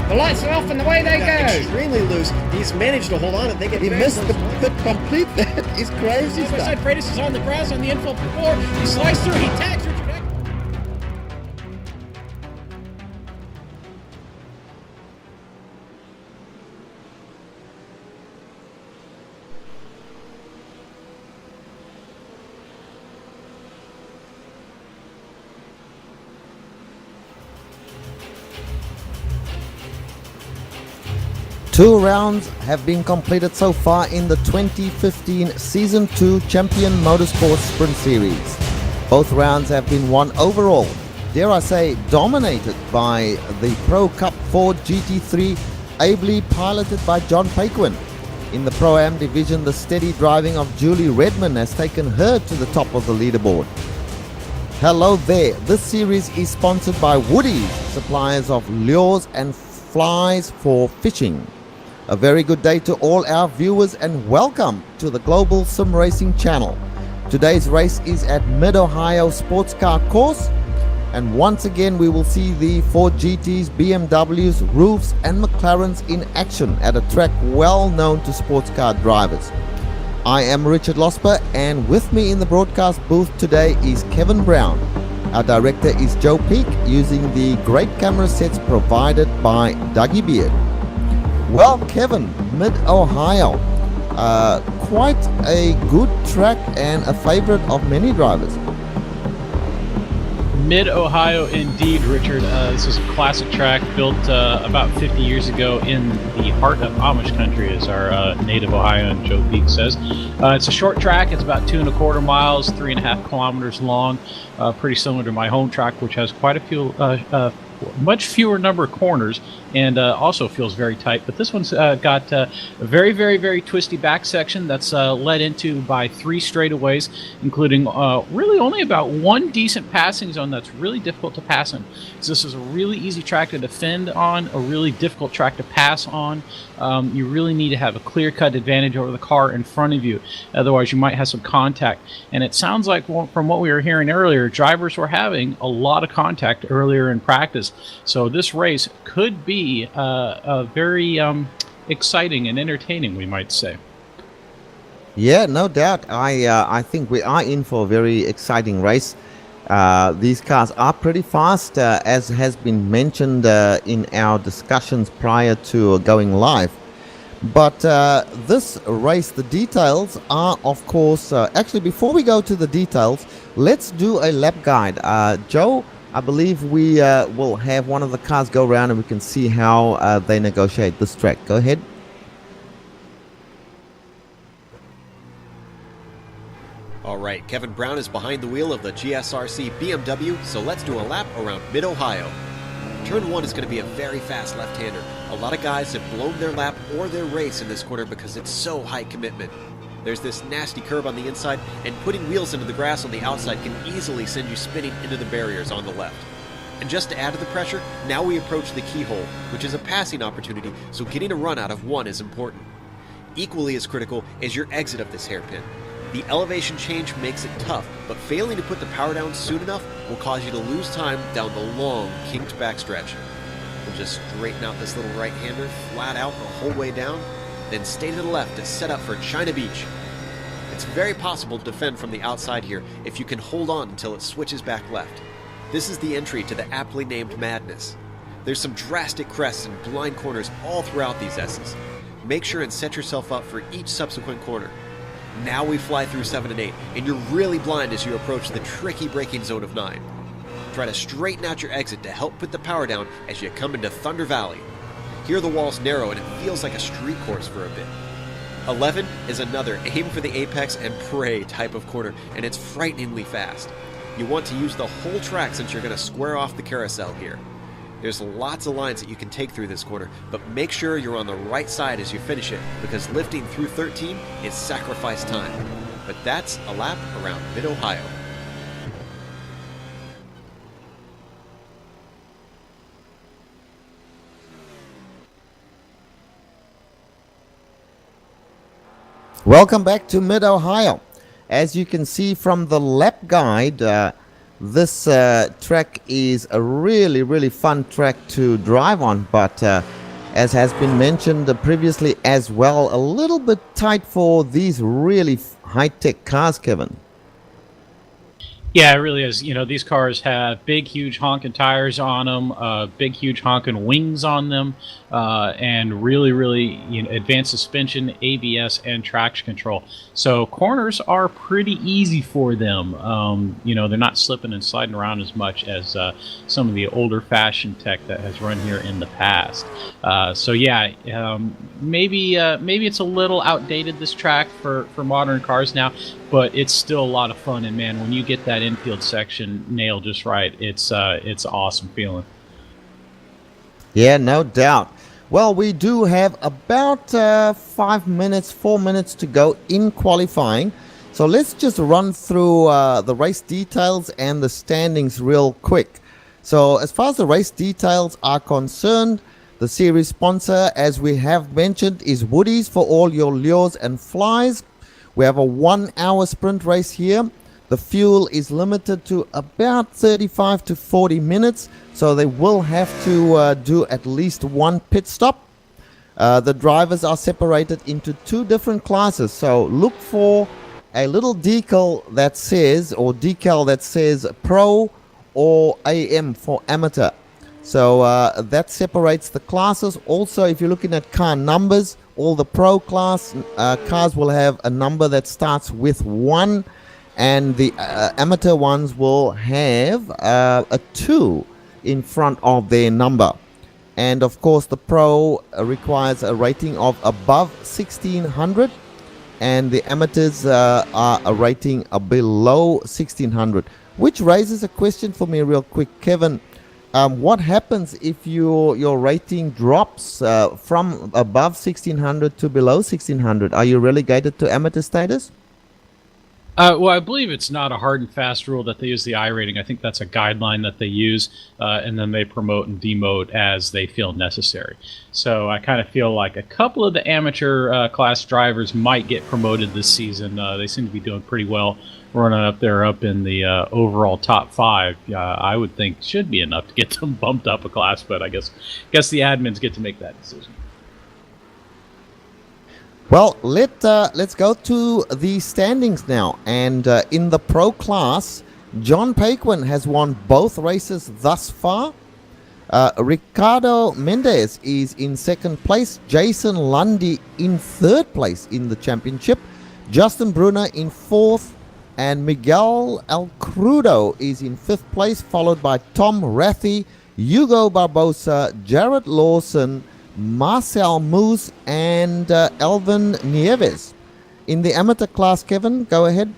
The lights are off and away they go. Extremely loose. He's managed to hold on and they get. He missed the pit complete. That is crazy Side by stuff. side, Freitas is on the grass on the infield floor. He slides through. He tags Richard Eck. Two rounds have been completed so far in the 2015 Season 2 Champion Motorsports Sprint Series. Both rounds have been won overall, dare I say dominated by the Pro Cup Ford GT3, ably piloted by John Paquin. In the Pro-Am division, the steady driving of Julie Redman has taken her to the top of the leaderboard. Hello there, this series is sponsored by Woody's, suppliers of lures and flies for fishing. A very good day to all our viewers and welcome to the Global Sim Racing channel. Today's race is at Mid-Ohio Sports Car Course, and once again we will see the Ford GTs, BMWs, roofs and McLarens in action at a track well known to sports car drivers. I am Richard Losper, and with me in the broadcast booth today is Kevin Brown. Our director is Joe Peak, using the great camera sets provided by Dougie Beard. Well, Kevin, Mid-Ohio, quite a good track and a favorite of many drivers. Mid-Ohio indeed, Richard. This is a classic track built about 50 years ago in the heart of Amish country, as our native Ohioan Joe Peak says. It's a short track. It's about 2.25 miles, 3.5 kilometers long. Pretty similar to my home track, which has quite a few, much fewer number of corners, and also feels very tight. But this one's got a very, very, very twisty back section that's led into by 3 straightaways, including really only about one decent passing zone that's really difficult to pass in. So this is a really easy track to defend on, a really difficult track to pass on. You really need to have a clear-cut advantage over the car in front of you. Otherwise, you might have some contact. And it sounds like, from what we were hearing earlier, drivers were having a lot of contact earlier in practice. So this race could be a very exciting and entertaining, we might say. Yeah, no doubt. I think we are in for a very exciting race. These cars are pretty fast, as has been mentioned in our discussions prior to going live. But this race, the details are, of course, actually before we go to the details, let's do a lap guide. Joe, I believe we will have one of the cars go around and we can see how they negotiate this track. Go ahead. All right, Kevin Brown is behind the wheel of the GSRC BMW, so let's do a lap around Mid-Ohio. Turn 1 is going to be a very fast left-hander. A lot of guys have blown their lap or their race in this corner because it's so high commitment. There's this nasty curve on the inside, and putting wheels into the grass on the outside can easily send you spinning into the barriers on the left. And just to add to the pressure, now we approach the keyhole, which is a passing opportunity, so getting a run out of 1 is important. Equally as critical is your exit of this hairpin. The elevation change makes it tough, but failing to put the power down soon enough will cause you to lose time down the long, kinked backstretch. We'll just straighten out this little right-hander flat out the whole way down, then stay to the left to set up for China Beach. It's very possible to defend from the outside here if you can hold on until it switches back left. This is the entry to the aptly named Madness. There's some drastic crests and blind corners all throughout these S's. Make sure and set yourself up for each subsequent corner. Now we fly through 7 and 8, and you're really blind as you approach the tricky braking zone of 9. Try to straighten out your exit to help put the power down as you come into Thunder Valley. Here the wall's narrow and it feels like a street course for a bit. 11 is another aim for the apex and pray type of corner, and it's frighteningly fast. You want to use the whole track since you're going to square off the carousel here. There's lots of lines that you can take through this corner, but make sure you're on the right side as you finish it, because lifting through 13 is sacrifice time. But that's a lap around Mid-Ohio. Welcome back to Mid-Ohio. As you can see from the lap guide, this track is a really fun track to drive on, but as has been mentioned previously as well, a little bit tight for these really high-tech cars, Kevin. Yeah, it really is. You know, these cars have big, huge honking tires on them, big, huge honking wings on them, and really, really advanced suspension, ABS, and traction control. So corners are pretty easy for them. They're not slipping and sliding around as much as some of the older fashioned tech that has run here in the past. Maybe it's a little outdated, this track for modern cars now, but it's still a lot of fun. And man, when you get that infield section nailed just right, it's awesome feeling. Yeah, no doubt. Well, we do have about 4 minutes to go in qualifying. So let's just run through the race details and the standings real quick. So as far as the race details are concerned, the series sponsor, as we have mentioned, is Woody's for all your lures and flies. We have a 1 hour sprint race here. The fuel is limited to about 35 to 40 minutes, so they will have to do at least one pit stop. The drivers are separated into 2 different classes, so look for a little decal that says Pro or AM for amateur. So that separates the classes. Also, if you're looking at car numbers, all the Pro class cars will have a number that starts with 1. And the amateur ones will have a 2 in front of their number. And of course, the Pro requires a rating of above 1600, and the amateurs are a rating below 1600. Which raises a question for me real quick, Kevin. What happens if your rating drops from above 1600 to below 1600? Are you relegated to amateur status? Well, I believe it's not a hard and fast rule that they use the I rating. I think that's a guideline that they use, and then they promote and demote as they feel necessary. So I kind of feel like a couple of the amateur class drivers might get promoted this season. They seem to be doing pretty well, running up in the overall top 5. I would think should be enough to get them bumped up a class, but I guess the admins get to make that decision. Well, let's go to the standings now. And in the Pro class, John Paquin has won both races thus far. Ricardo Mendez is in 2nd place. Jason Lundy in 3rd place in the championship. Justin Brunner in 4th. And Miguel El Crudo is in 5th place, followed by Tom Rathy, Hugo Barbosa, Jared Lawson, Marcel Moose, and Elvin Nieves. In the amateur class, Kevin, go ahead.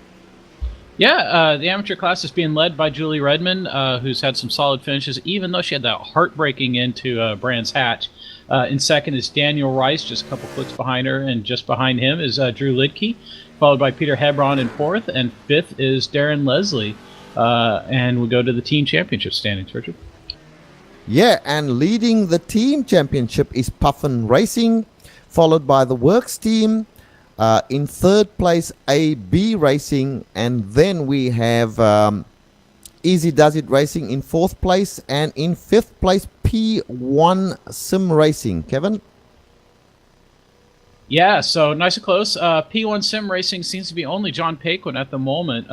Yeah, the amateur class is being led by Julie Redmond, who's had some solid finishes, even though she had that heartbreaking into Brands Hatch. In 2nd is Daniel Rice, just a couple clicks behind her, and just behind him is Drew Lidke, followed by Peter Hebron in 4th, and 5th is Darren Leslie. And we go to the team championship standings, Richard. Yeah, and leading the team championship is Puffin Racing, followed by the Works team. In 3rd place, AB Racing, and then we have Easy Does It Racing in 4th place, and in 5th place, P1 Sim Racing. Kevin? Yeah, so nice and close. P1 Sim Racing seems to be only John Paquin at the moment,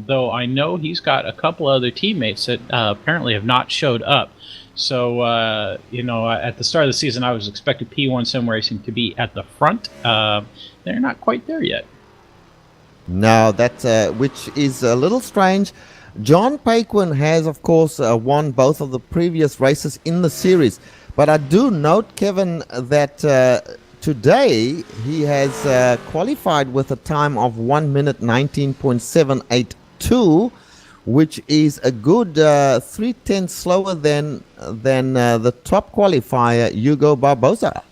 though I know he's got a couple other teammates that apparently have not showed up. So, at the start of the season, I was expecting P1 Sim Racing to be at the front. They're not quite there yet. No, that's which is a little strange. John Paquin has, of course, won both of the previous races in the series. But I do note, Kevin, that today he has qualified with a time of 1 minute 19.782, which is a good 3/10 slower than the top qualifier, Hugo Barbosa.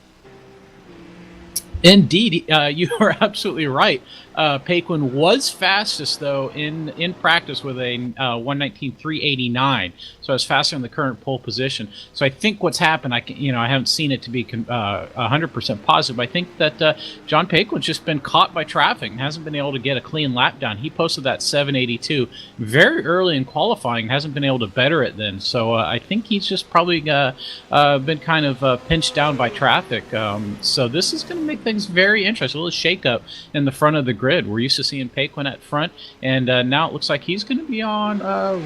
Indeed, you are absolutely right. Paquin was fastest though in practice with a 1:19.389, so it's faster than the current pole position. So I think what's happened, I haven't seen it to be 100% positive. But I think that John Paquin's just been caught by traffic and hasn't been able to get a clean lap down. He posted that 7:82 very early in qualifying, and hasn't been able to better it then. So I think he's just probably been kind of pinched down by traffic. So this is going to make things very interesting. A little shakeup in the front of the grid. We're used to seeing Paquin at front, and now it looks like he's going to be on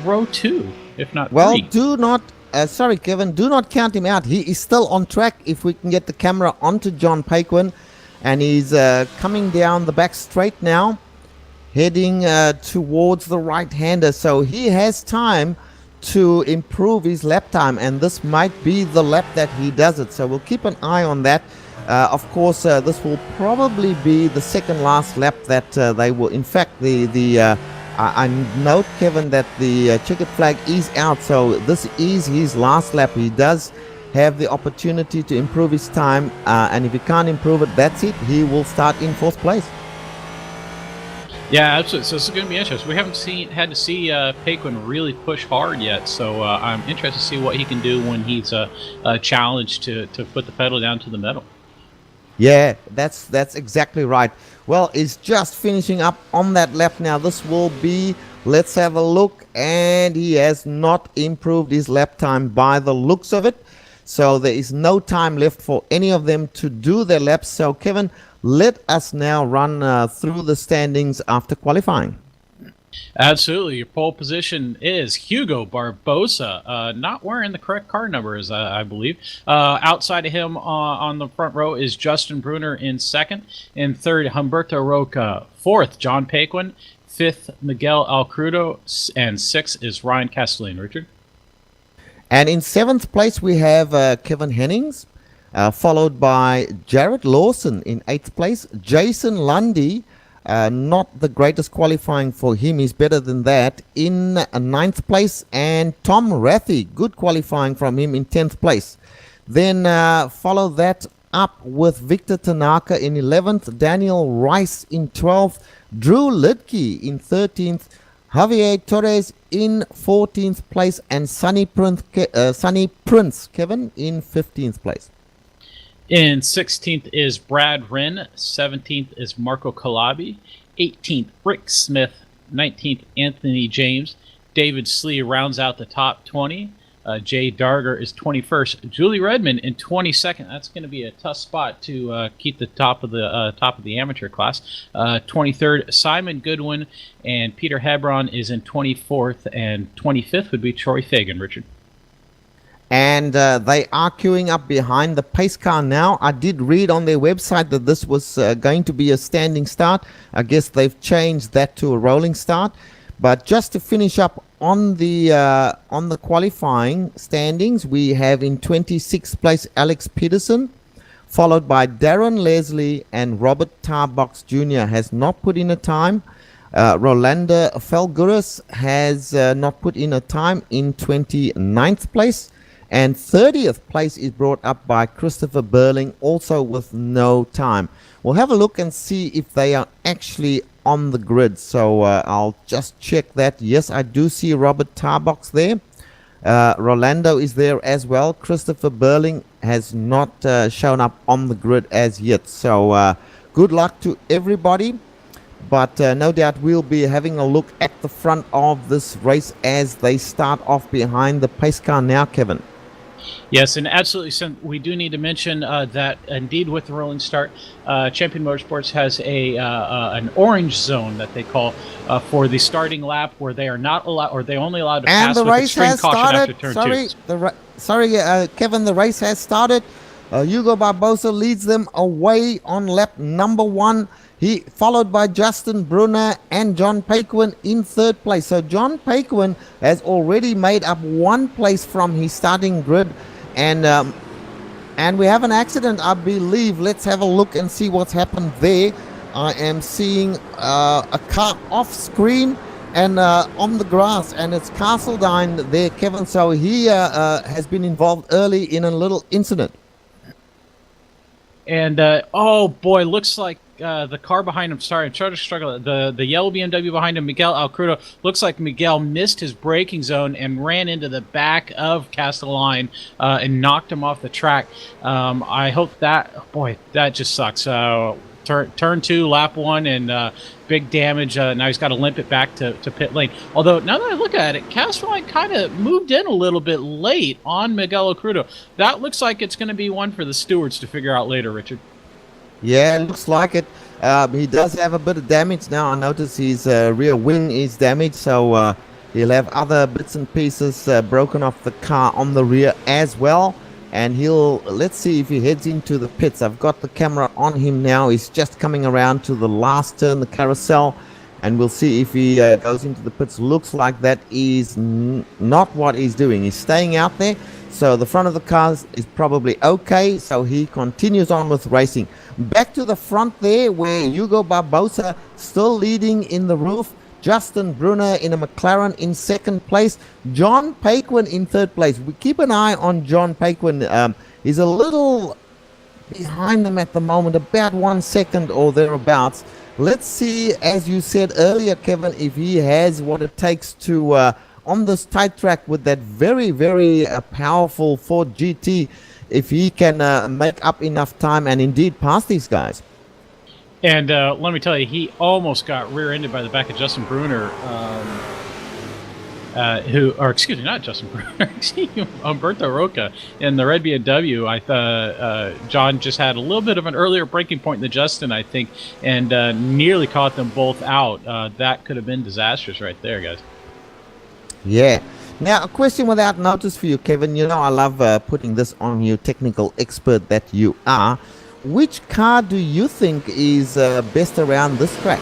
row 2, if not 3. Well, sorry, Kevin, do not count him out. He is still on track if we can get the camera onto John Paquin, and he's coming down the back straight now, heading towards the right-hander. So he has time to improve his lap time, and this might be the lap that he does it. So we'll keep an eye on that. Of course, this will probably be the second last lap that they will. In fact, I note, Kevin, that the checkered flag is out, so this is his last lap. He does have the opportunity to improve his time, and if he can't improve it, that's it. He will start in 4th place. Yeah, absolutely. So this is going to be interesting. We haven't had to see Paquin really push hard yet, so I'm interested to see what he can do when he's challenged to put the pedal down to the metal. Yeah, that's exactly right. Well, he's just finishing up on that lap now. This will be, let's have a look, and he has not improved his lap time by the looks of it. So there is no time left for any of them to do their laps. So Kevin, let us now run through the standings after qualifying. Absolutely. Your pole position is Hugo Barbosa, not wearing the correct car numbers, I believe. Outside of him on the front row is Justin Brunner in 2nd. In 3rd, Humberto Roca. 4th, John Paquin. 5th, Miguel Alcrudo. And 6th is Ryan Castellane. Richard? And in 7th place, we have Kevin Hennings, followed by Jared Lawson in 8th place. Jason Lundy, not the greatest qualifying for him. He's better than that in 9th place. And Tom Rathie, good qualifying from him in 10th place. Then follow that up with Victor Tanaka in 11th, Daniel Rice in 12th, Drew Lidke in 13th, Javier Torres in 14th place, and Sonny Prince, Kevin, in 15th place. In 16th is Brad Wren. 17th is Marco Calabi. 18th, Rick Smith. 19th, Anthony James. David Slee rounds out the top 20. Jay Darger is 21st. Julie Redmond in 22nd. That's going to be a tough spot to keep the top of the amateur class. 23rd, Simon Goodwin, and Peter Hebron is in 24th, and 25th would be Troy Fagan. Richard. And they are queuing up behind the pace car now. I did read on their website that this was going to be a standing start. I guess they've changed that to a rolling start. But just to finish up on the qualifying standings, we have in 26th place Alex Peterson, followed by Darren Leslie, and Robert Tarbox Jr. has not put in a time. Rolanda Felguris has not put in a time in 29th place. And 30th place is brought up by Christopher Burling, also with no time. We'll have a look and see if they are actually on the grid. So I'll just check that. Yes, I do see Robert Tarbox there. Rolando is there as well. Christopher Burling has not shown up on the grid as yet. So good luck to everybody. But no doubt we'll be having a look at the front of this race as they start off behind the pace car now, Kevin. Yes, and absolutely. We do need to mention that indeed with the rolling start, Champion Motorsports has an orange zone that they call for the starting lap, where they are not allowed, or they only allowed to pass with extreme caution after turn 2. Kevin, the race has started. Hugo Barbosa leads them away on lap number 1. He followed by Justin Brunner and John Paquin in 3rd place. So John Paquin has already made up 1 place from his starting grid, and we have an accident, I believe. Let's have a look and see what's happened there. I am seeing a car off screen and on the grass, and it's Castledine there, Kevin. So he has been involved early in a little incident. And oh boy, looks like the car behind him. Sorry, I'm trying to struggle. The yellow BMW behind him, Miguel Alcrudo, looks like Miguel missed his braking zone and ran into the back of Castelline and knocked him off the track. I hope that just sucks. Turn 2, lap 1, and big damage. Now he's got to limp it back to pit lane. Although, now that I look at it, Castelline kind of moved in a little bit late on Miguel Alcrudo. That looks like it's going to be one for the stewards to figure out later, Richard. Yeah, it looks like it. He does have a bit of damage now. I notice his rear wing is damaged, so he'll have other bits and pieces broken off the car on the rear as well. And let's see if he heads into the pits. I've got the camera on him now. He's just coming around to the last turn, the carousel, and we'll see if he goes into the pits. Looks like that is not what he's doing. He's staying out there, so the front of the car is probably okay, so he continues on with racing. Back to the front there, where Hugo Barbosa still leading in the roof. Justin Brunner in a McLaren in second place. John Paquin in third place. We keep an eye on John Paquin. He's a little behind them at the moment, about 1 second or thereabouts. Let's see, as you said earlier, Kevin, if he has what it takes to, on this tight track with that very, very powerful Ford GT, if he can make up enough time and indeed pass these guys. And let me tell you, he almost got rear-ended by the back of Justin Brunner, not Justin Brunner, Umberto Roca in the red BMW. I thought John just had a little bit of an earlier braking point than Justin, I think, and nearly caught them both out. That could have been disastrous right there, guys. Yeah. Now, a question without notice for you, Kevin. You know I love putting this on you, technical expert that you are. Which car do you think is best around this track?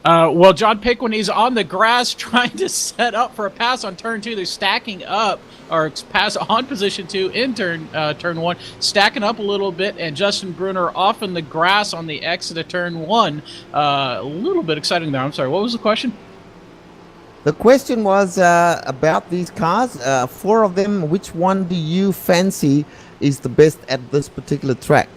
Well, John Paquin is on the grass trying to set up for a pass on turn 2. They're stacking up, or pass on position 2 in turn 1, stacking up a little bit, and Justin Brunner off in the grass on the exit of turn 1. A little bit exciting there. I'm sorry, what was the question? The question was about these cars. 4 of them, which one do you fancy is the best at this particular track?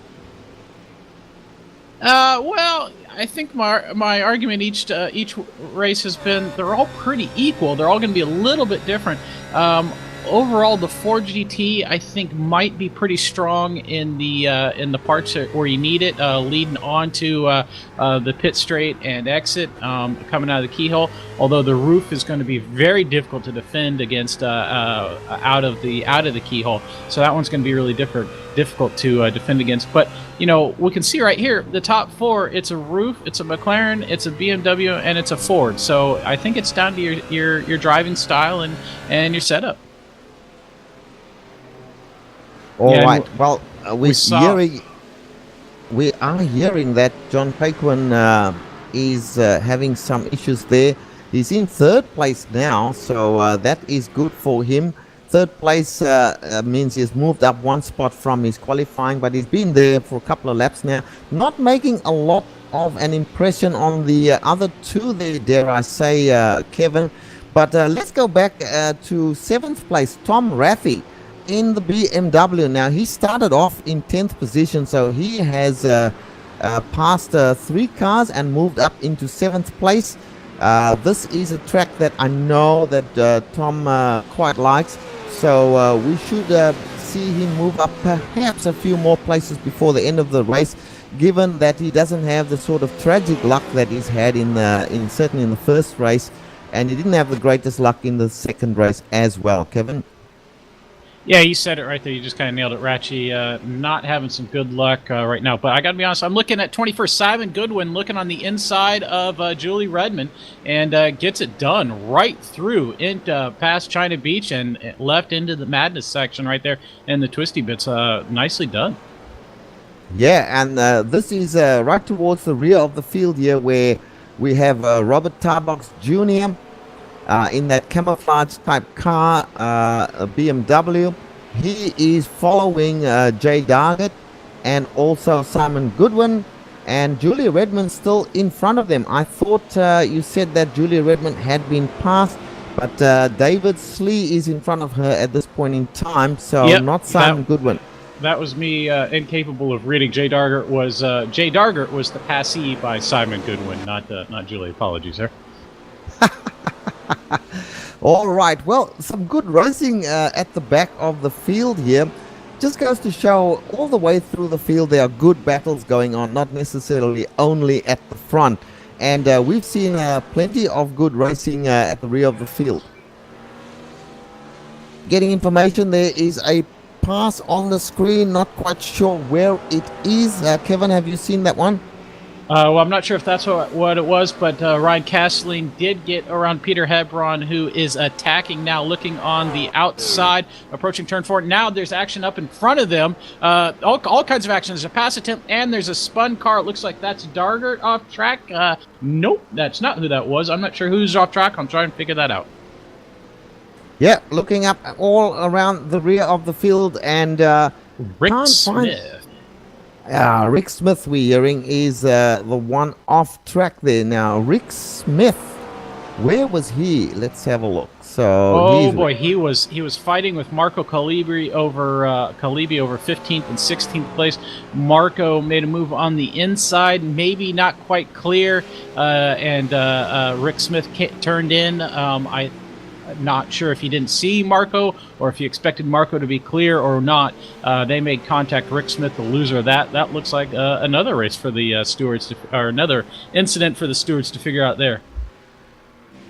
Well, I think my argument each race has been they're all pretty equal. They're all going to be a little bit different. Overall, the Ford GT I think might be pretty strong in the parts where you need it, leading on to the pit straight and exit, coming out of the keyhole. Although the roof is going to be very difficult to defend against out of the keyhole, so that one's going to be really difficult to defend against. But you know, we can see right here the top 4. It's a roof, it's a McLaren, it's a BMW, and it's a Ford. So I think it's down to your driving style and your setup. All right. Well, we are hearing that John Paquin is having some issues there. He's in third place now, so that is good for him. Third place means he's moved up 1 spot from his qualifying, but he's been there for a couple of laps now. Not making a lot of an impression on the other 2 there, dare I say, Kevin. But let's go back to 7th place, Tom Raffy in the BMW. Now, he started off in 10th position, so he has passed 3 cars and moved up into 7th place. This is a track that I know that Tom quite likes, so we should see him move up perhaps a few more places before the end of the race, given that he doesn't have the sort of tragic luck that he's had certainly in the first race, and he didn't have the greatest luck in the second race as well. Kevin? Yeah, you said it right there. You just kind of nailed it, Ratchy. Not having some good luck right now. But I got to be honest, I'm looking at 21st, Simon Goodwin, looking on the inside of Julie Redmond, and gets it done right through into past China Beach and left into the Madness section right there in the twisty bits. Nicely done. Yeah, and this is right towards the rear of the field here, where we have Robert Tarbox Jr., in that camouflage type car, a BMW. He is following Jay Dargett and also Simon Goodwin, and Julia Redmond still in front of them. I thought you said that Julia Redmond had been passed, but David Slee is in front of her at this point in time, so yep, not Simon Goodwin. That was me incapable of reading. Jay Dargert was the passee by Simon Goodwin, not Julie. Apologies, sir. All right, well, some good racing at the back of the field here. Just goes to show all the way through the field there are good battles going on, not necessarily only at the front. And we've seen plenty of good racing at the rear of the field. Getting information, there is a pass on the screen, not quite sure where it is. Kevin, have you seen that one? Well, I'm not sure if that's what it was, but Ryan Castling did get around Peter Hebron, who is attacking now, looking on the outside, approaching turn 4. Now there's action up in front of them. All kinds of action. There's a pass attempt, and there's a spun car. It looks like that's Dargert off track. Nope, that's not who that was. I'm not sure who's off track. I'm trying to figure that out. Yeah, looking up all around the rear of the field, and Rick Smith. Rick Smith, we're hearing, is the one off track there now. Rick Smith, where was he? Let's have a look. So, he was fighting with Marco Calibi over 15th and 16th place. Marco made a move on the inside, maybe not quite clear, and Rick Smith turned in. I'm not sure if he didn't see Marco or if he expected Marco to be clear or not. They made contact. Rick Smith, the loser of that. That looks like another race for the stewards, or another incident for the stewards to figure out there.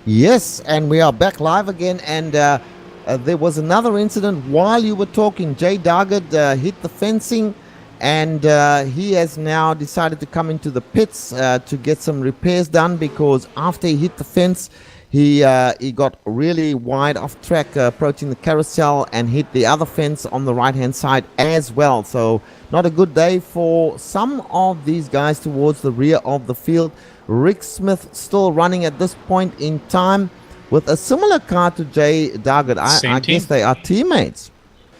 Yes, and we are back live again, and there was another incident while you were talking. Jay Dargert hit the fencing, and he has now decided to come into the pits to get some repairs done, because after he hit the fence, he got really wide off track approaching the carousel and hit the other fence on the right hand side as well. So not a good day for some of these guys towards the rear of the field. Rick Smith still running at this point in time with a similar car to Jay Dargert. I guess they are teammates.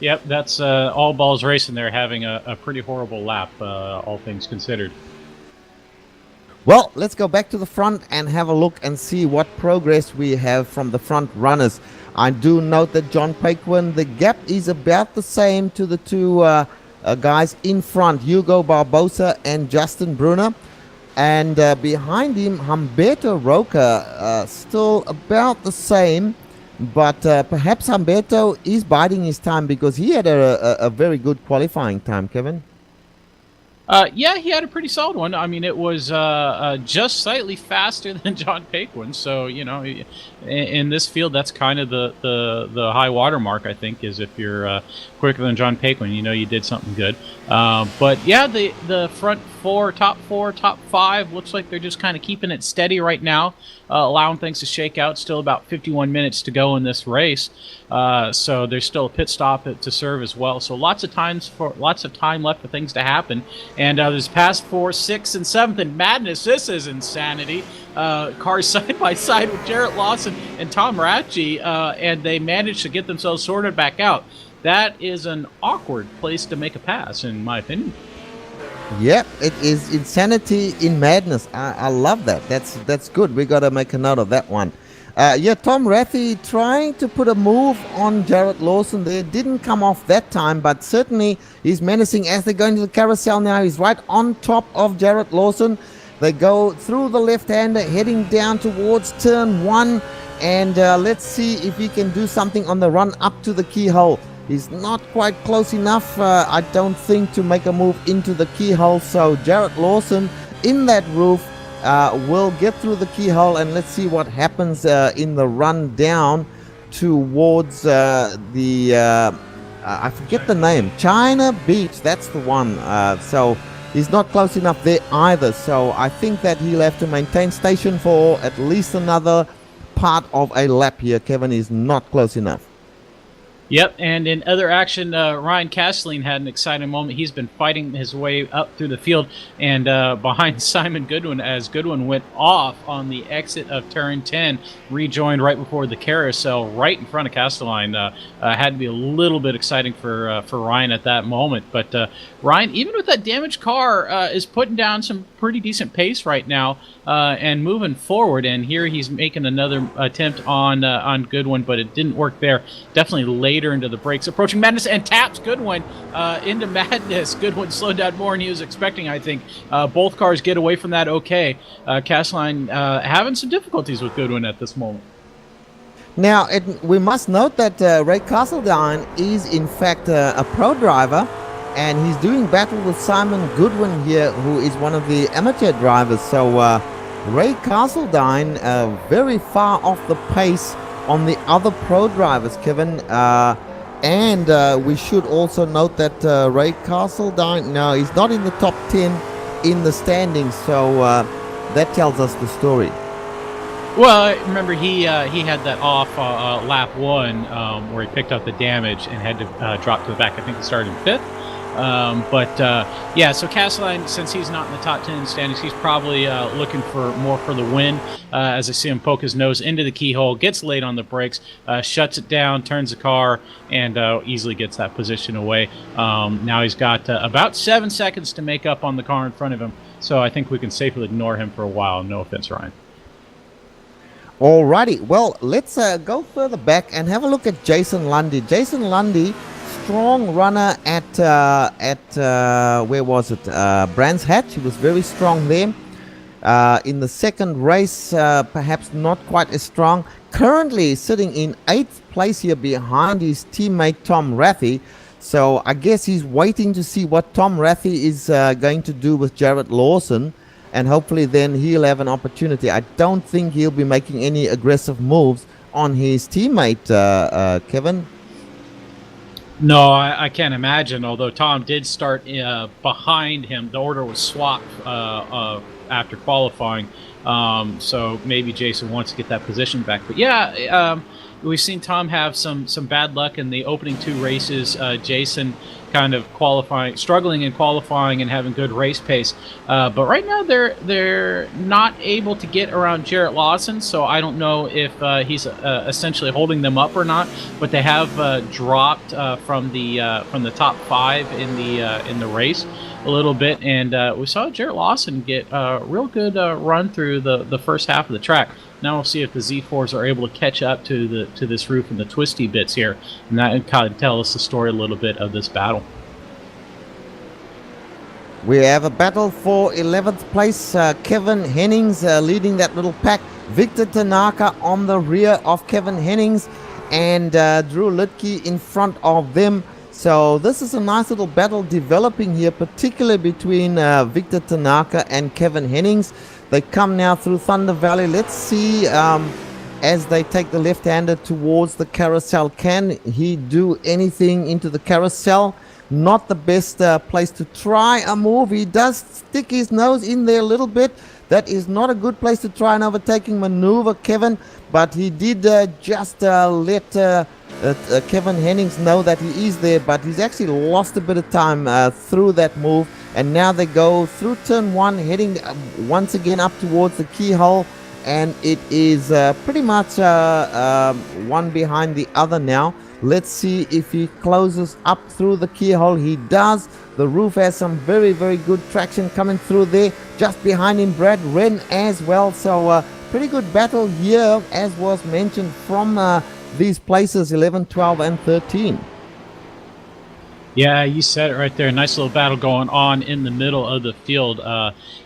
Yep, that's All Balls Racing. They're having a pretty horrible lap, all things considered. Well, let's go back to the front and have a look and see what progress we have from the front runners. I do note that John Paquin, the gap is about the same to the two guys in front, Hugo Barbosa and Justin Brunner. And behind him, Humberto Roca, still about the same. But perhaps Humberto is biding his time, because he had a very good qualifying time, Kevin. Yeah, he had a pretty solid one. I mean, it was just slightly faster than John Paquin. So, you know, in this field, that's kind of the high water mark, I think, is if you're quicker than John Paquin, you know you did something good. But, yeah, the front top four, top five, looks like they're just kind of keeping it steady right now, allowing things to shake out. Still about 51 minutes to go in this race. So there's still a pit stop to serve as well. So lots of time left for things to happen. And there's past 4, 6, and 7th and madness. This is insanity. Cars side by side with Jarrett Lawson and Tom Ratchey, and they managed to get themselves sorted back out. That is an awkward place to make a pass, in my opinion. Yep, it is insanity in madness. I love that. That's good. We got to make a note of that one. Yeah, Tom Rathy trying to put a move on Jarrett Lawson there. Didn't come off that time, but certainly he's menacing as they go into the carousel now. He's right on top of Jarrett Lawson. They go through the left-hander, heading down towards turn 1. And let's see if he can do something on the run up to the keyhole. He's not quite close enough, I don't think, to make a move into the keyhole. So Jarrett Lawson in that roof will get through the keyhole, and let's see what happens in the run down towards I forget the name, China Beach. That's the one. So he's not close enough there either. So I think that he'll have to maintain station for at least another part of a lap here. Kevin is not close enough. Yep, and in other action, Ryan Castling had an exciting moment. He's been fighting his way up through the field and behind Simon Goodwin as Goodwin went off on the exit of turn 10, rejoined right before the carousel, right in front of Castling. Had to be a little bit exciting for Ryan at that moment. But Ryan, even with that damaged car, is putting down some pretty decent pace right now and moving forward. And here he's making another attempt on Goodwin, but it didn't work there. Definitely later skater into the brakes, approaching Madness, and taps Goodwin into Madness. Goodwin slowed down more than he was expecting, I think. Both cars get away from that okay. Castline having some difficulties with Goodwin at this moment. Now, we must note that Ray Castledine is in fact a pro driver, and he's doing battle with Simon Goodwin here, who is one of the amateur drivers. So Ray Castledine very far off the pace on the other pro drivers, Kevin. And we should also note that Ray Castledine, no, he's not in the top 10 in the standings, so that tells us the story. Well, remember he had that off lap 1 where he picked up the damage and had to drop to the back. I think he started in 5th. Yeah, so Castline, since he's not in the top 10 standings, he's probably looking for more for the win. As I see him poke his nose into the keyhole, gets late on the brakes, shuts it down, turns the car, and easily gets that position away. Now he's got about 7 seconds to make up on the car in front of him, so I think we can safely ignore him for a while. No offense, Ryan. Alrighty, well, let's go further back and have a look at Jason Lundy. Jason Lundy, strong runner at where was it? Brands Hatch. He was very strong there. In the second race, perhaps not quite as strong. Currently sitting in 8th place here behind his teammate Tom Rathie. So I guess he's waiting to see what Tom Rathie is going to do with Jarrett Lawson. And hopefully then he'll have an opportunity. I don't think he'll be making any aggressive moves on his teammate, Kevin. No, I can't imagine, although Tom did start behind him. The order was swapped after qualifying, so maybe Jason wants to get that position back. But yeah, we've seen Tom have some bad luck in the opening 2 races. Jason kind of struggling in qualifying and having good race pace. But right now they're not able to get around Jarrett Lawson, so I don't know if he's essentially holding them up or not. But they have dropped from the top 5 in the race a little bit, and we saw Jarrett Lawson get a real good run through the first half of the track. Now we'll see if the Z4s are able to catch up to this roof and the twisty bits here, and that kind of tell us the story a little bit of this battle. We have a battle for 11th place. Kevin Hennings leading that little pack. Victor Tanaka on the rear of Kevin Hennings, and Drew Litke in front of them. So this is a nice little battle developing here, particularly between Victor Tanaka and Kevin Hennings. They come now through Thunder Valley. Let's see as they take the left-hander towards the carousel. Can he do anything into the carousel? Not the best place to try a move. He does stick his nose in there a little bit. That is not a good place to try an overtaking maneuver, Kevin. But he did just let Kevin Hennings know that he is there. But he's actually lost a bit of time through that move. And now they go through turn 1, heading once again up towards the keyhole. And it is pretty much one behind the other now. Let's see if he closes up through the keyhole. He does. The roof has some very, very good traction coming through there. Just behind him, Brad Wren as well. So pretty good battle here, as was mentioned, from these places 11, 12, and 13. Yeah, you said it right there. Nice little battle going on in the middle of the field,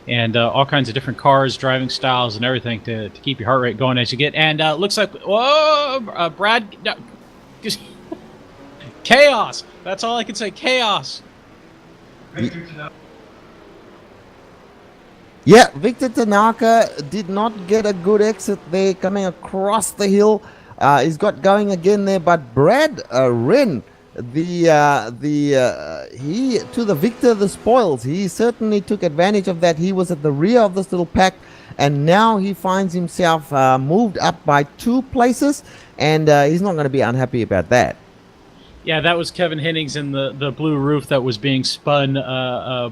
and all kinds of different cars, driving styles, and everything to keep your heart rate going as you get. And looks like, whoa, Brad, no, chaos. That's all I can say. Chaos. Yeah, Victor Tanaka did not get a good exit there, coming across the hill. He's got going again there, but Brad Wren, he to the victor the spoils. He certainly took advantage of that. He was at the rear of this little pack, and now he finds himself moved up by 2 places, and he's not going to be unhappy about that. Yeah, that was Kevin Hennings in the blue roof that was being spun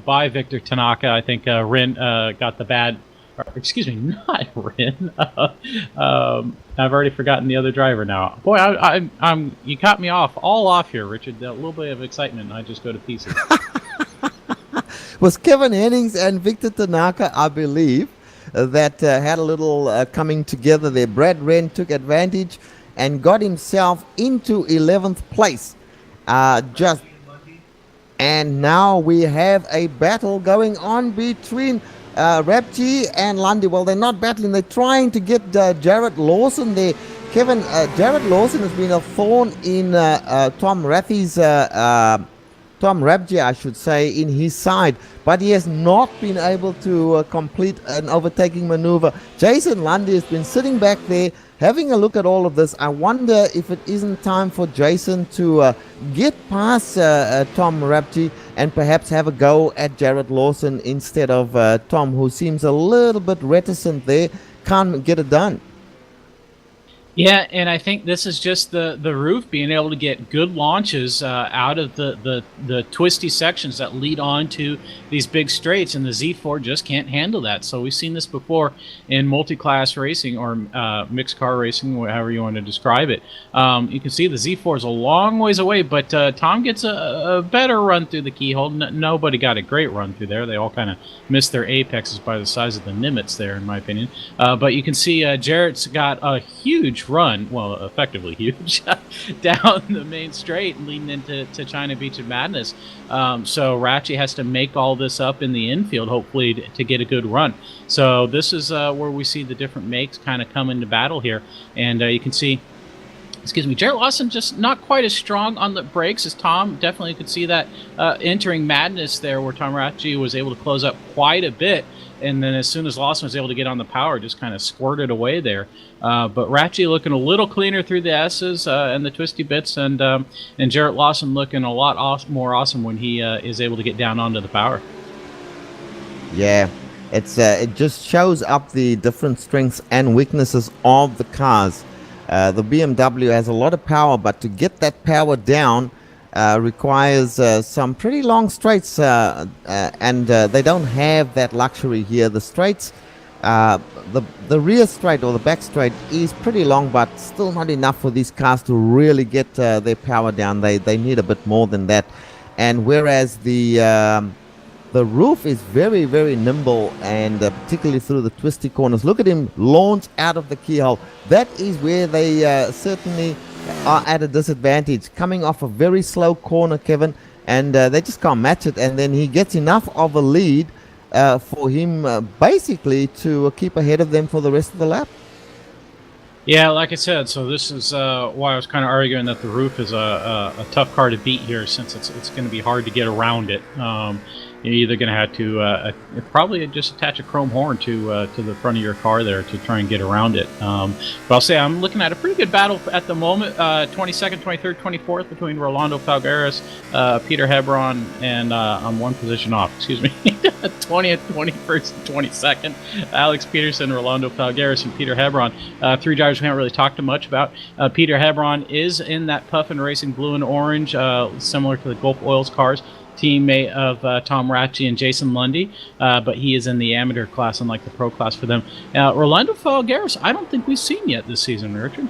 by Victor Tanaka. I think Wren got the bad. Excuse me, not Wren. I've already forgotten the other driver now. Boy, I'm you caught me all off here, Richard. A little bit of excitement, and I just go to pieces. Was Kevin Hennings and Victor Tanaka, I believe, that had a little coming together there. Brad Wren took advantage, and got himself into 11th place. And now we have a battle going on between Rapchi and Lundy. Well, they're not battling. They're trying to get Jared Lawson there. Kevin, Jared Lawson has been a thorn in Tom Rabji, I should say, in his side, but he has not been able to complete an overtaking maneuver. Jason Lundy has been sitting back there having a look at all of this. I wonder if it isn't time for Jason to get past Tom Rabji and perhaps have a go at Jared Lawson instead of Tom, who seems a little bit reticent there, can't get it done. Yeah, and I think this is just the roof being able to get good launches out of the twisty sections that lead on to these big straights, and the Z4 just can't handle that. So we've seen this before in multi-class racing or mixed car racing, however you want to describe it. You can see the Z4 is a long ways away, but Tom gets a better run through the keyhole. Nobody got a great run through there. They all kind of missed their apexes by the size of the Nimitz there, in my opinion. But you can see Jarrett's got a huge run, well, effectively huge, down the main straight leading into China Beach and Madness. So Ratchie has to make all this up in the infield, hopefully, to get a good run. So this is where we see the different makes kind of come into battle here. And you can see, Jared Lawson just not quite as strong on the brakes as Tom. Definitely could see that entering Madness there, where Tom Ratchie was able to close up quite a bit. And then as soon as Lawson was able to get on the power, just kind of squirted away there. But Ratchie looking a little cleaner through the S's and the twisty bits, and Jarrett Lawson looking a lot more awesome when he is able to get down onto the power. Yeah, it just shows up the different strengths and weaknesses of the cars. The BMW has a lot of power, but to get that power down requires some pretty long straights, and they don't have that luxury here. The straights, the rear straight or the back straight is pretty long, but still not enough for these cars to really get their power down. They need a bit more than that. And whereas the roof is very, very nimble, and particularly through the twisty corners. Look at him launch out of the keyhole. That is where they certainly are at a disadvantage, coming off a very slow corner, Kevin, and they just can't match it. And then he gets enough of a lead for him basically to keep ahead of them for the rest of the lap. Yeah, like I said, so this is why I was kind of arguing that the roof is a tough car to beat here, since it's going to be hard to get around it. You're either going to have to probably just attach a chrome horn to the front of your car there to try and get around it. But I'll say I'm looking at a pretty good battle at the moment. 22nd, 23rd, 24th between Rolando Falgueras, Peter Hebron, and I'm one position off. Excuse me. 20th, 21st, and 22nd. Alex Peterson, Rolando Falgueras, and Peter Hebron. Three drivers we haven't really talked too much about. Peter Hebron is in that Puffin Racing blue and orange, similar to the Gulf Oils cars. Teammate of Tom Ratchie and Jason Lundy, but he is in the amateur class, unlike the pro class for them. Rolando Falgueras, I don't think we've seen yet this season, Richard.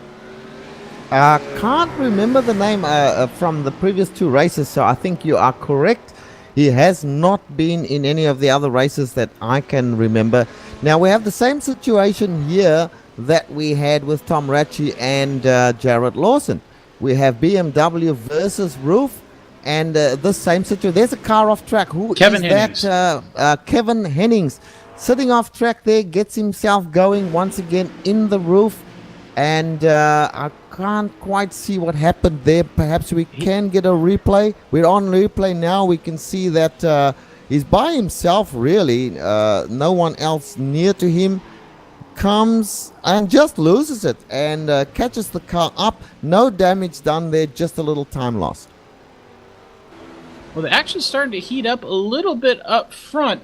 Can't remember the name from the previous two races, so I think you are correct. He has not been in any of the other races that I can remember. Now we have the same situation here that we had with Tom Ratchie and Jarrett Lawson. We have BMW versus Roof. And this same situation, there's a car off track. Who Kevin is Hennings. that? Kevin Hennings, sitting off track there, gets himself going once again in the Roof. And I can't quite see what happened there. Perhaps we can get a replay. We're on replay now. We can see that he's by himself, really. No one else near to him. Comes and just loses it and catches the car up. No damage done there, just a little time lost. Well, the action's starting to heat up a little bit up front.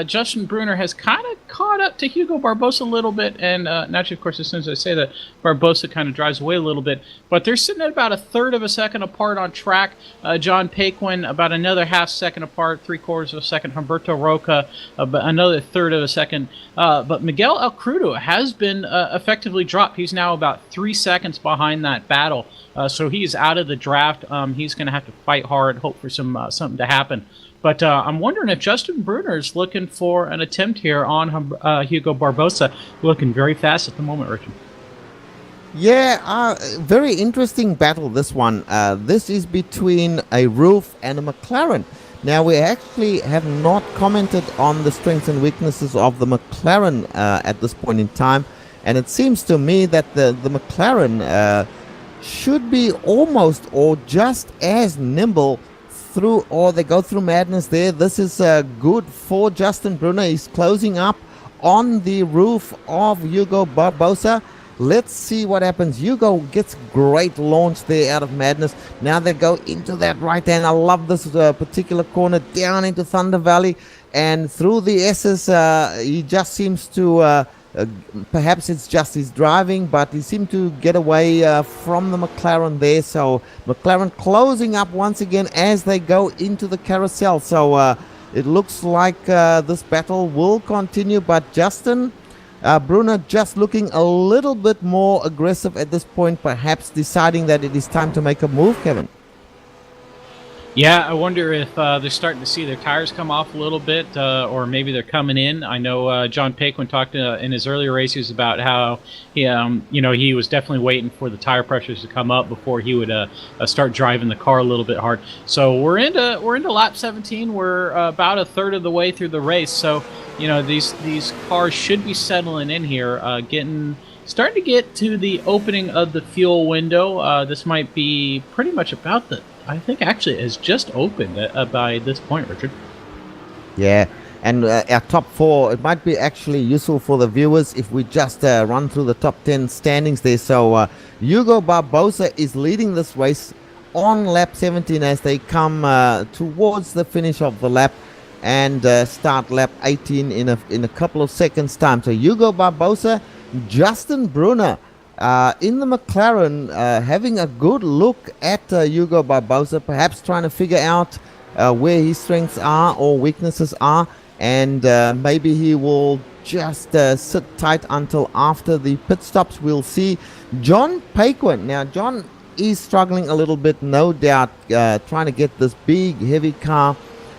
Justin Brunner has kind of caught up to Hugo Barbosa a little bit, and naturally, of course, as soon as I say that, Barbosa kind of drives away a little bit. But they're sitting at about a third of a second apart on track. John Paquin about another half second apart, 3/4 of a second. Humberto Roca about another third of a second. But Miguel El Crudo has been effectively dropped. He's now about 3 seconds behind that battle. So he's out of the draft. He's going to have to fight hard, hope for something to happen. But I'm wondering if Justin Brunner is looking for an attempt here on Hugo Barbosa, looking very fast at the moment, Richard. Yeah, very interesting battle, this one. This is between a Roof and a McLaren. Now, we actually have not commented on the strengths and weaknesses of the McLaren at this point in time. And it seems to me that the McLaren should be almost or just as nimble through, or they go through madness there. This is good for Justin Brunner. He's closing up on the roof of Hugo Barbosa. Let's see what happens. Hugo gets great launch there out of madness. Now they go into that right hand. I love this particular corner down into Thunder Valley and through the S's. He just seems to perhaps it's just his driving, but he seemed to get away from the McLaren there. So McLaren closing up once again as they go into the carousel. So it looks like this battle will continue, but Justin Brunner just looking a little bit more aggressive at this point, perhaps deciding that it is time to make a move, Kevin. Yeah, I wonder if they're starting to see their tires come off a little bit, or maybe they're coming in. I know John Paquin talked in his earlier races about how he was definitely waiting for the tire pressures to come up before he would start driving the car a little bit hard. So we're into lap 17. We're about a third of the way through the race. So these cars should be settling in here, starting to get to the opening of the fuel window. This might be pretty much about I think actually it has just opened by this point, Richard. Yeah, and our top four, it might be actually useful for the viewers if we just run through the top 10 standings there. So Hugo Barbosa is leading this race on lap 17 as they come towards the finish of the lap and start lap 18 in a couple of seconds time. So Hugo Barbosa, Justin Brunner in the McLaren, having a good look at Hugo Barbosa, perhaps trying to figure out where his strengths are or weaknesses are, and maybe he will just sit tight until after the pit stops. We'll see. John Paquin. Now, John is struggling a little bit, no doubt, trying to get this big, heavy car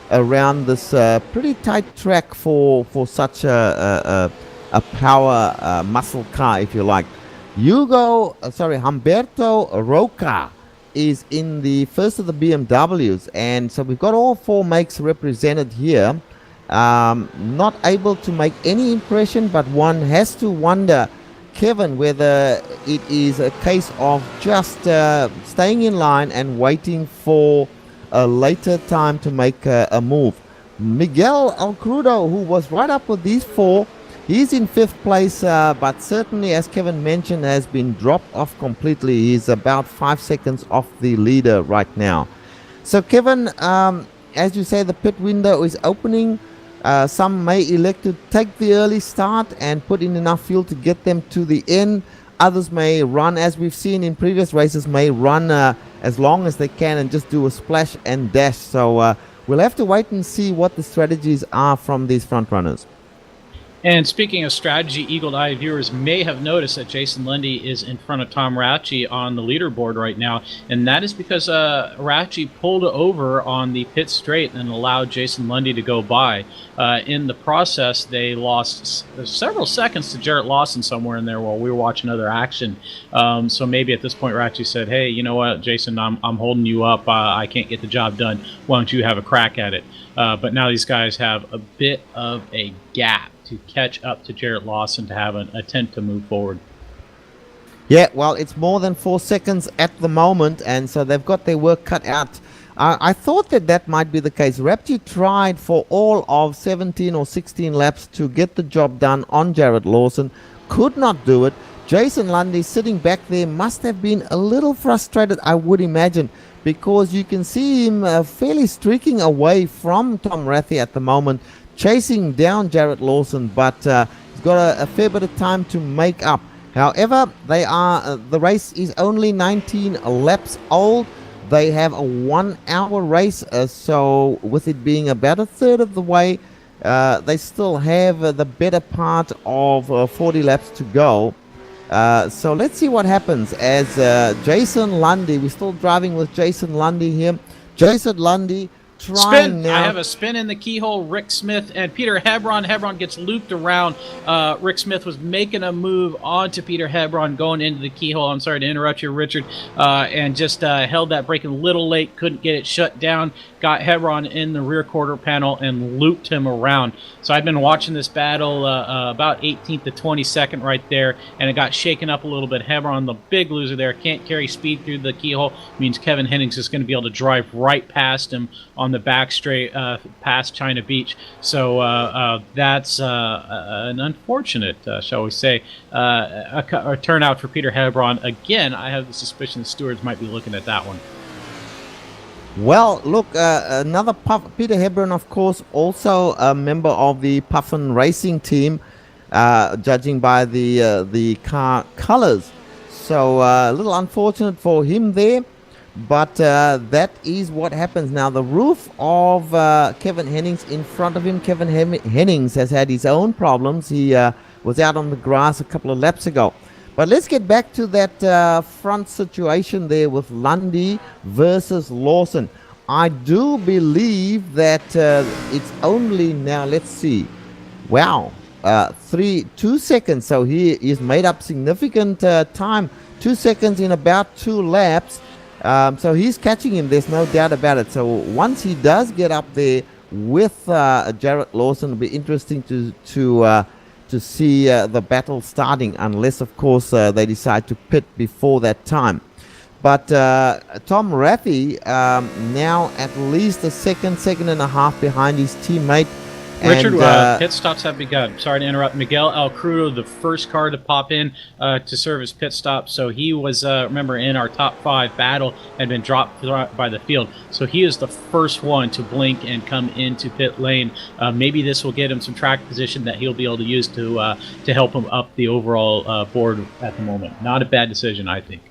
around this pretty tight track for such a power muscle car, if you like. Humberto Roca is in the first of the BMWs, and so we've got all four makes represented here. Not able to make any impression, but one has to wonder, Kevin, whether it is a case of just staying in line and waiting for a later time to make a move. Miguel Alcrudo, who was right up with these four, he's in fifth place, but certainly, as Kevin mentioned, has been dropped off completely. He's about 5 seconds off the leader right now. So, Kevin, as you say, the pit window is opening. Some may elect to take the early start and put in enough fuel to get them to the end. Others may run, as we've seen in previous races, may run as long as they can and just do a splash and dash. So we'll have to wait and see what the strategies are from these front runners. And speaking of strategy, eagle-eyed viewers may have noticed that Jason Lundy is in front of Tom Ratchey on the leaderboard right now, and that is because Ratchey pulled over on the pit straight and allowed Jason Lundy to go by. In the process, they lost several seconds to Jarrett Lawson somewhere in there while we were watching other action. So maybe at this point, Ratchey said, "Hey, you know what, Jason, I'm holding you up. I can't get the job done. Why don't you have a crack at it?" But now these guys have a bit of a gap to catch up to Jarrett Lawson to have an attempt to move forward. Yeah, well, it's more than 4 seconds at the moment, and so they've got their work cut out. I thought that might be the case. Rapchi tried for all of 17 or 16 laps to get the job done on Jarrett Lawson, could not do it. Jason Lundy sitting back there must have been a little frustrated, I would imagine, because you can see him fairly streaking away from Tom Rathy at the moment, chasing down Jarrett Lawson, but he's got a fair bit of time to make up. However, the race is only 19 laps old. They have a 1 hour race, so with it being about a third of the way, they still have the better part of 40 laps to go. So let's see what happens as Jason Lundy, we're still driving with Jason Lundy here. Jason Lundy trying Spin. now. I have a spin in the keyhole. Rick Smith and Peter Hebron. Hebron gets looped around. Rick Smith was making a move onto Peter Hebron going into the keyhole. I'm sorry to interrupt you, Richard. And just held that brake a little late. Couldn't get it shut down. Got Hebron in the rear quarter panel and looped him around. So I've been watching this battle about 18th to 22nd right there, and it got shaken up a little bit. Hebron, the big loser there, can't carry speed through the keyhole. Means Kevin Hennings is going to be able to drive right past him on the back straight past China Beach. So that's an unfortunate, shall we say, a turnout for Peter Hebron. Again, I have the suspicion the stewards might be looking at that one. Well, look, another Peter Hebron, of course, also a member of the Puffin Racing team, judging by the car colors. So a little unfortunate for him there, but that is what happens. Now, the roof of Kevin Hennings in front of him, Kevin Hennings has had his own problems. He was out on the grass a couple of laps ago. But let's get back to that front situation there with Lundy versus Lawson. I do believe that it's only now, let's see, wow, 2 seconds. So he is made up significant time, 2 seconds in about 2 laps. So he's catching him, there's no doubt about it. So once he does get up there with Jarrett Lawson, it'll be interesting to see the battle starting, unless, of course, they decide to pit before that time. But Tom Raffy now at least a second and a half behind his teammate. Richard, And, pit stops have begun. Sorry to interrupt. Miguel Alcrudo, the first car to pop in to serve as pit stop. So he was, remember, in our top 5 battle, had been dropped by the field. So he is the first one to blink and come into pit lane. Maybe this will get him some track position that he'll be able to use to help him up the overall board at the moment. Not a bad decision, I think.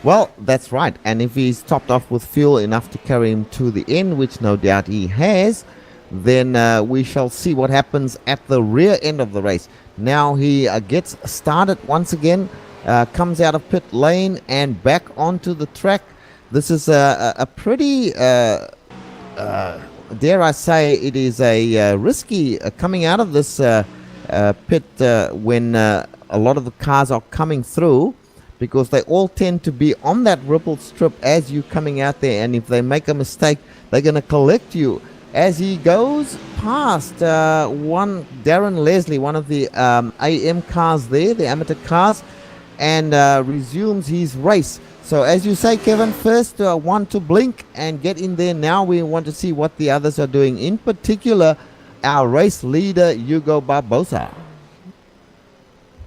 well, that's right. And if he's topped off with fuel enough to carry him to the end, which no doubt he has, then we shall see what happens at the rear end of the race. Now he gets started once again, comes out of pit lane and back onto the track. This is a pretty, dare I say, it is a risky coming out of this pit when a lot of the cars are coming through, because they all tend to be on that ripple strip as you coming out there, and if they make a mistake, they're going to collect you. As he goes past Darren Leslie, one of the AM cars there, the amateur cars, and resumes his race. So as you say, Kevin, first one to blink and get in there. Now we want to see what the others are doing, in particular our race leader Hugo Barbosa.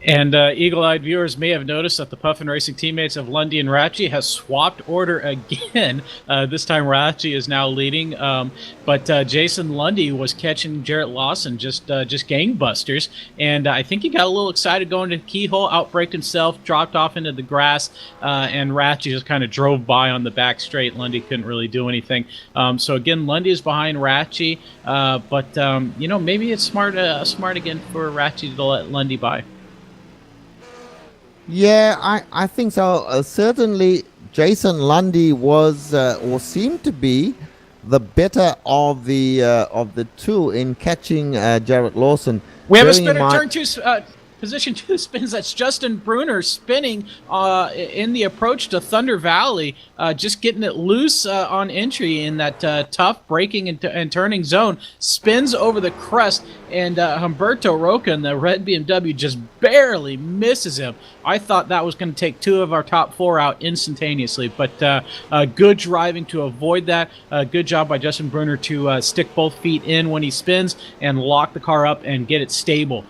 And eagle-eyed viewers may have noticed that the Puffin Racing teammates of Lundy and Ratchie has swapped order again. This time Ratchie is now leading, but Jason Lundy was catching Jarrett Lawson just gangbusters, and I think he got a little excited going to the keyhole, outbraked himself, dropped off into the grass, and Ratchie just kind of drove by on the back straight. Lundy couldn't really do anything. So again, Lundy is behind Ratchie, but maybe it's smart again for Ratchie to let Lundy by. Yeah, I think so. Certainly, Jason Lundy was or seemed to be the better of the two in catching Jarrett Lawson. We have a Bearing in spinner, mind- turn 2, position 2 spins. That's Justin Bruner spinning in the approach to Thunder Valley, just getting it loose on entry in that tough braking and turning zone. Spins over the crest, and Humberto Roca in the red BMW just barely misses him. I thought that was going to take 2 of our top 4 out instantaneously, but good driving to avoid that. Good job by Justin Bruner to stick both feet in when he spins and lock the car up and get it stable.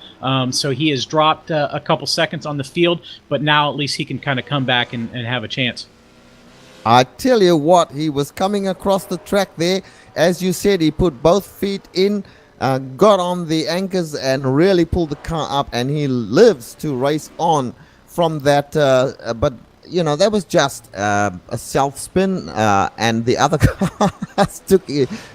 So he has dropped a couple seconds on the field, but now at least he can kind of come back and have a chance. I tell you what, he was coming across the track there. As you said, he put both feet in, got on the anchors and really pulled the car up, and he lives to race on from that. But, that was just a self-spin, and the other cars took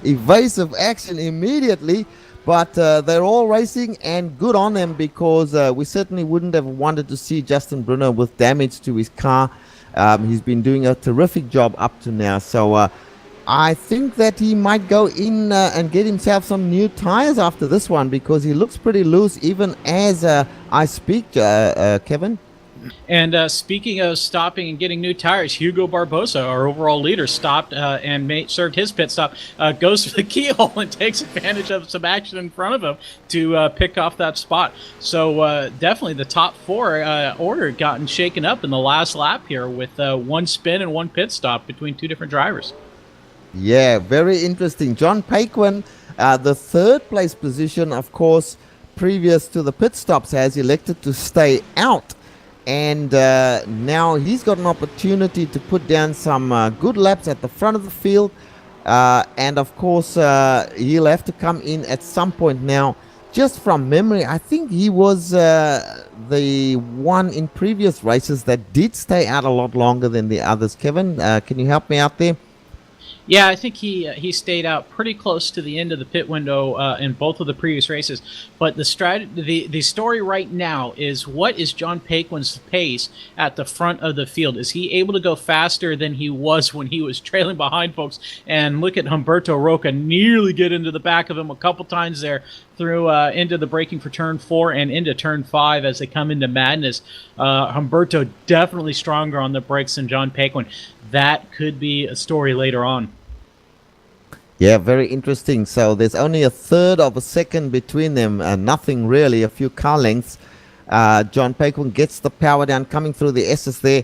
evasive action immediately. But they're all racing, and good on them, because we certainly wouldn't have wanted to see Justin Brunner with damage to his car. He's been doing a terrific job up to now. So I think that he might go in and get himself some new tires after this one, because he looks pretty loose even as I speak, Kevin. And speaking of stopping and getting new tires, Hugo Barbosa, our overall leader, stopped and served his pit stop, goes for the keyhole and takes advantage of some action in front of him to pick off that spot. So definitely the top four order gotten shaken up in the last lap here with one spin and one pit stop between two different drivers. Yeah, very interesting. John Paquin, the third place position, of course, previous to the pit stops, has elected to stay out. And now he's got an opportunity to put down some good laps at the front of the field. And of course, he'll have to come in at some point now. Just from memory, I think he was the one in previous races that did stay out a lot longer than the others. Kevin, can you help me out there? Yeah, I think he stayed out pretty close to the end of the pit window in both of the previous races. But the story right now is, what is John Paquin's pace at the front of the field? Is he able to go faster than he was when he was trailing behind folks? And look at Humberto Roca nearly get into the back of him a couple times there through into the braking for turn 4 and into turn 5 as they come into madness. Humberto definitely stronger on the brakes than John Paquin. That could be a story later on. Yeah, very interesting. So there's only a third of a second between them, nothing really, a few car lengths. John Paquin gets the power down, coming through the S's there,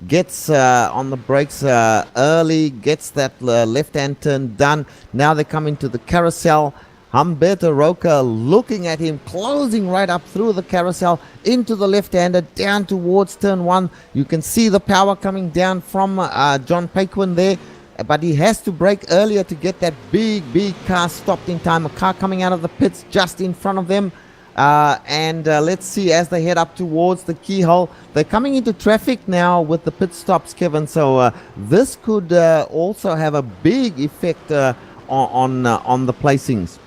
gets on the brakes early, gets that left-hand turn done. Now they come into the carousel. Humberto Roca looking at him, closing right up through the carousel into the left-hander, down towards turn 1. You can see the power coming down from John Paquin there, but he has to brake earlier to get that big car stopped in time. A car coming out of the pits just in front of them. And let's see, as they head up towards the keyhole, they're coming into traffic now with the pit stops, Kevin. So this could also have a big effect on the placings.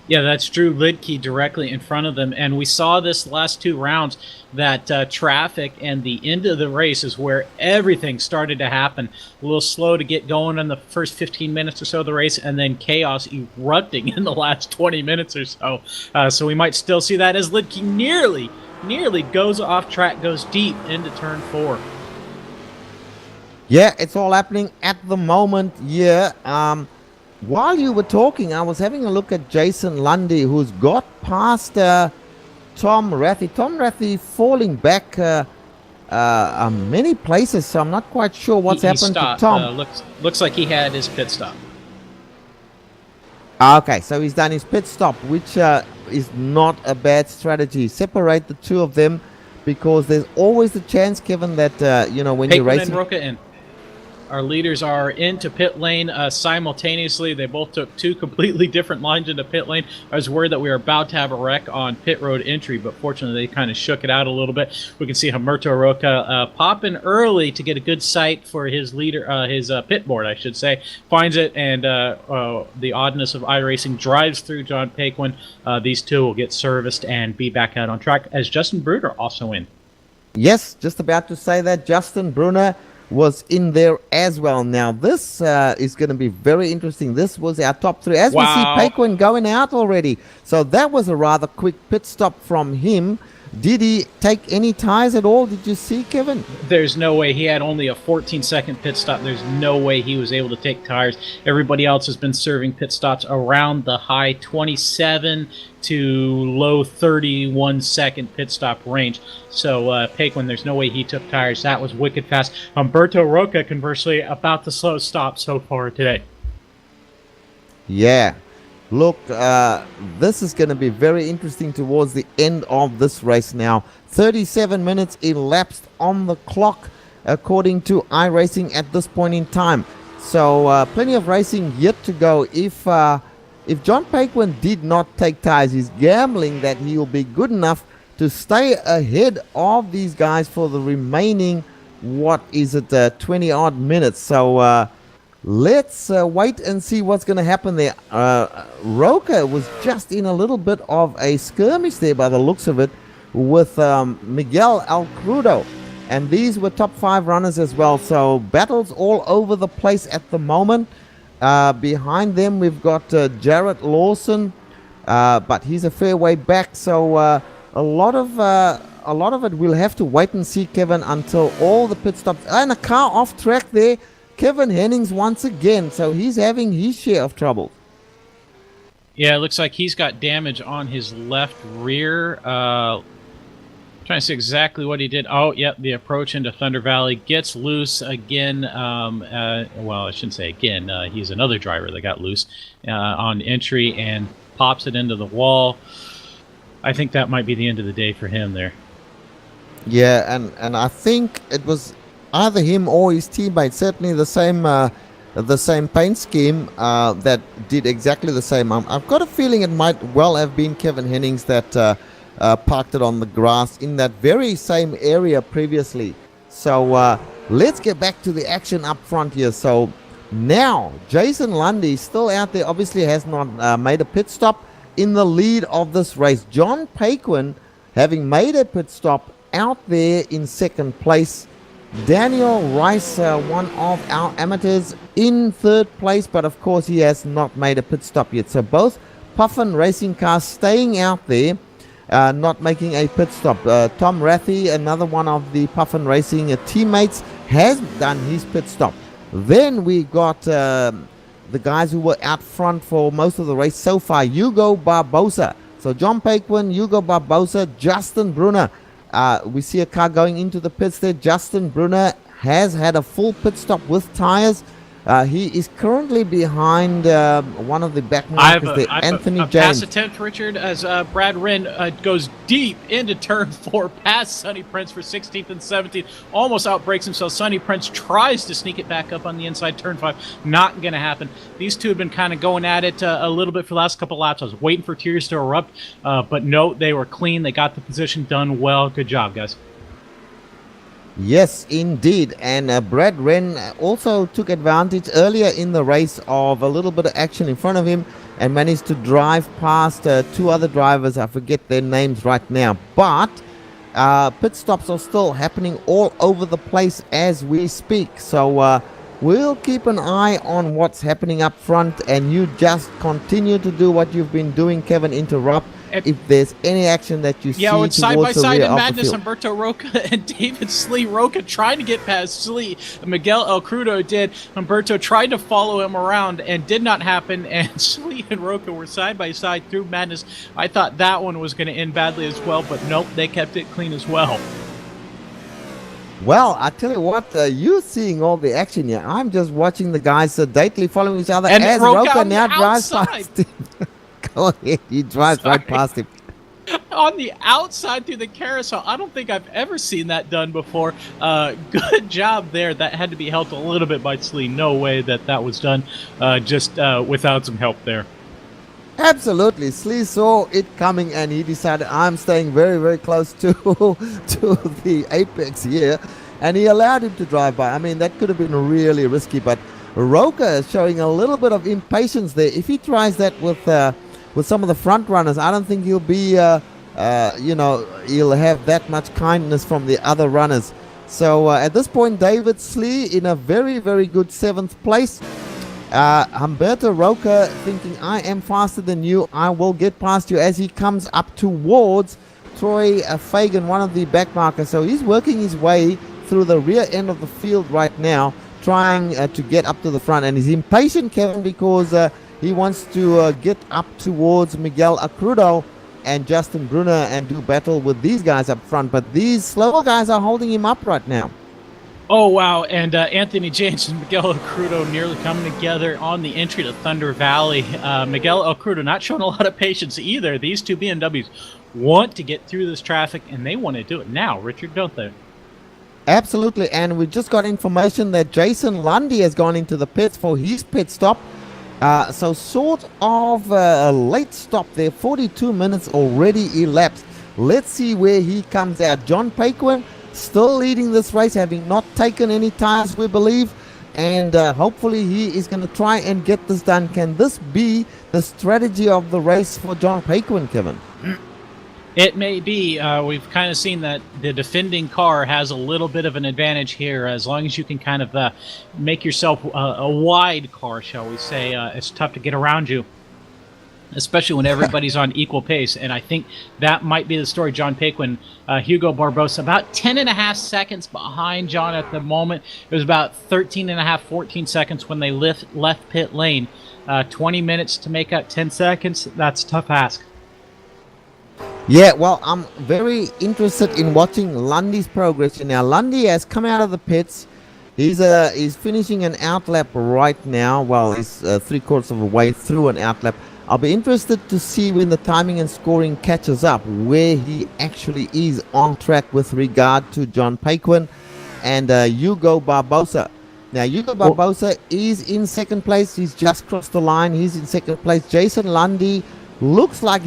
Yeah, that's Drew Lidke directly in front of them. And we saw this last two rounds that traffic and the end of the race is where everything started to happen. A little slow to get going in the first 15 minutes or so of the race, and then chaos erupting in the last 20 minutes or so. So we might still see that as Lidke nearly goes off track, goes deep into turn 4. Yeah, it's all happening at the moment. Yeah. While you were talking, I was having a look at Jason Lundy, who's got past Tom Rathie. Tom Rathie falling back many places, so I'm not quite sure what's happened to Tom. Looks like he had his pit stop. Okay, so he's done his pit stop, which is not a bad strategy. Separate the two of them, because there's always the chance, Kevin, that when you're racing. And Roca in. Our leaders are into pit lane simultaneously. They both took two completely different lines into pit lane. I was worried that we were about to have a wreck on pit road entry, but fortunately they kind of shook it out a little bit. We can see Humberto Roca pop in early to get a good sight for his leader, his pit board, I should say. Finds it, and the oddness of iRacing drives through John Paquin. These two will get serviced and be back out on track, as Justin Bruder also in. Yes, just about to say that. Justin Brunner was in there as well. Now this is going to be very interesting. This was our top 3 as we see Paquin going out already. So that was a rather quick pit stop from him. Did he take any tires at all? Did you see, Kevin? There's no way. He had only a 14-second pit stop. There's no way he was able to take tires. Everybody else has been serving pit stops around the high 27 to low 31-second pit stop range. So Paquin, there's no way he took tires. That was wicked fast. Humberto Roca, conversely, about the slow stop so far today. Yeah. Look, this is going to be very interesting towards the end of this race now. 37 minutes elapsed on the clock, according to iRacing at this point in time. So plenty of racing yet to go. If John Paquin did not take tires, he's gambling that he will be good enough to stay ahead of these guys for the remaining, 20-odd minutes. So let's wait and see what's going to happen there. Roca was just in a little bit of a skirmish there by the looks of it with Miguel Alcrudo. And these were top 5 runners as well. So battles all over the place at the moment. Behind them, we've got Jarrett Lawson, but he's a fair way back. So a lot of it we'll have to wait and see, Kevin, until all the pit stops. And a car off track there, Kevin Hennings once again. So he's having his share of trouble. Yeah, it looks like he's got damage on his left rear. Trying to see exactly what he did. Oh, yep, the approach into Thunder Valley gets loose again. Well, I shouldn't say again. He's another driver that got loose on entry and pops it into the wall. I think that might be the end of the day for him there. Yeah, and I think it was either him or his teammate. Certainly the same paint scheme that did exactly the same. I've got a feeling it might well have been Kevin Hennings that parked it on the grass in that very same area previously. So let's get back to the action up front here. So now Jason Lundy still out there, obviously has not made a pit stop in the lead of this race. John Paquin having made a pit stop out there in second place. Daniel Rice, one of our amateurs, in third place, but of course he has not made a pit stop yet. So both Puffin racing cars staying out there, not making a pit stop. Tom Rathy, another one of the Puffin Racing teammates, has done his pit stop. Then we got the guys who were out front for most of the race so far. Hugo Barbosa. So John Paquin, Hugo Barbosa, Justin Brunner. We see a car going into the pits there. Justin Brunner has had a full pit stop with tires. He is currently behind one of the back markers there, Anthony James. Pass attempt, Richard, as Brad Wren goes deep into turn 4, past Sonny Prince for 16th and 17th, almost outbreaks himself. Sonny Prince tries to sneak it back up on the inside turn 5. Not going to happen. These two have been kind of going at it a little bit for the last couple laps. I was waiting for tears to erupt, but no, they were clean. They got the position done well. Good job, guys. Yes, indeed. And Brad Wren also took advantage earlier in the race of a little bit of action in front of him and managed to drive past two other drivers. I forget their names right now. But pit stops are still happening all over the place as we speak. So we'll keep an eye on what's happening up front. And you just continue to do what you've been doing, Kevin. Interrupt if there's any action that you see towards side by the side rear in of the madness, field. Humberto Roca and David Slee. Roca trying to get past Slee. Miguel El Crudo did. Humberto tried to follow him around and did not happen. And Slee and Roca were side by side through madness. I thought that one was going to end badly as well, but nope, they kept it clean as well. Well, I tell you what, you're seeing all the action here. I'm just watching the guys sedately following each other And as Roca now drives outside. past him. Go ahead, he drives right past him. On the outside through the carousel. I don't think I've ever seen that done before. Good job there. That had to be helped a little bit by Slee. No way that was done just without some help there. Absolutely. Slee saw it coming and he decided, I'm staying very, very close to the apex here. And he allowed him to drive by. I mean, that could have been really risky, but Roca is showing a little bit of impatience there. If he tries that with some of the front runners, I don't think he'll be, he'll have that much kindness from the other runners. So at this point, David Slee in a very, very good 7th place. Humberto Roca thinking, I am faster than you. I will get past you as he comes up towards Troy Fagan, one of the back markers. So he's working his way through the rear end of the field right now, trying to get up to the front. And he's impatient, Kevin, because he wants to get up towards Miguel Acrudo and Justin Brunner and do battle with these guys up front. But these slower guys are holding him up right now. Oh, wow. And Anthony James and Miguel El Crudo nearly coming together on the entry to Thunder Valley. Miguel El Crudo not showing a lot of patience either. These two BMWs want to get through this traffic, and they want to do it now, Richard, don't they? Absolutely. And we just got information that Jason Lundy has gone into the pits for his pit stop. So sort of a late stop there. 42 minutes already elapsed. Let's see where he comes out. John Paquin still leading this race, having not taken any tires, we believe. And hopefully he is going to try and get this done. Can this be the strategy of the race for John Paquin, Kevin? It may be. We've kind of seen that the defending car has a little bit of an advantage here. As long as you can kind of make yourself a wide car, shall we say, it's tough to get around you, especially when everybody's on equal pace. And I think that might be the story. John Paquin, Hugo Barbosa, about 10.5 seconds behind John at the moment. It was about 13.5, 14 seconds when they left pit lane. 20 minutes to make up 10 seconds. That's a tough ask. Yeah, well, I'm very interested in watching Lundy's progression now. Lundy has come out of the pits. He's finishing an outlap right now. Well, he's 3/4 of the way through an outlap. I'll be interested to see when the timing and scoring catches up where he actually is on track with regard to John Paquin and Hugo Barbosa. Now, Hugo Barbosa is in second place. He's just crossed the line. He's in second place. Jason Lundy looks like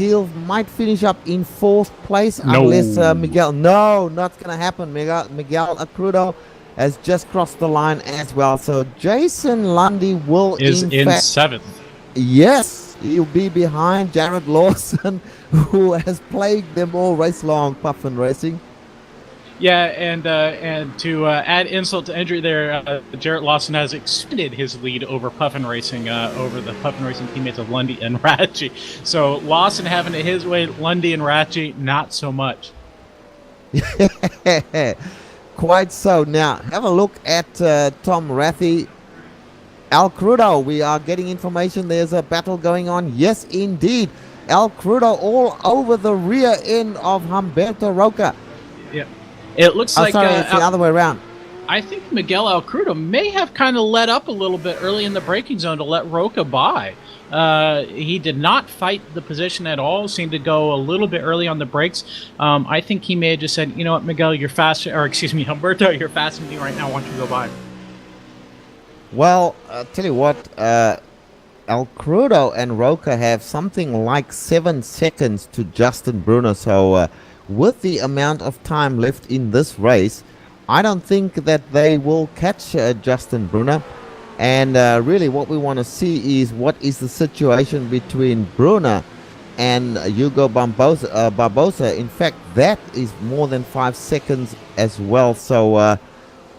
might finish up in fourth place unless Miguel. No, not going to happen. Miguel Acrudo has just crossed the line as well. So Jason Lundy is in fact seventh. Yes, he'll be behind Jared Lawson, who has plagued them all race long, Puffin Racing. Yeah, and to add insult to injury there, Jarrett Lawson has extended his lead over Puffin Racing, over the Puffin Racing teammates of Lundy and Ratchie. So Lawson having it his way, Lundy and Ratchie not so much. Quite so. Now, have a look at Tom Rathie. Al Crudo, we are getting information there's a battle going on. Yes, indeed. Al Crudo all over the rear end of Humberto Roca. Yeah. It looks like it's the other way around. I think Miguel Alcrudo may have kind of let up a little bit early in the braking zone to let Roca by. He did not fight the position at all, seemed to go a little bit early on the brakes. I think he may have just said, you know what, Miguel, you're faster, or excuse me, Humberto, you're faster than me right now, why don't you go by? Well, tell you what, Alcrudo and Roca have something like 7 seconds to Justin Brunner, so with the amount of time left in this race, I don't think that they will catch Justin Brunner. And really what we want to see is what is the situation between Brunner and Hugo Barbosa. In fact, that is more than 5 seconds as well. So,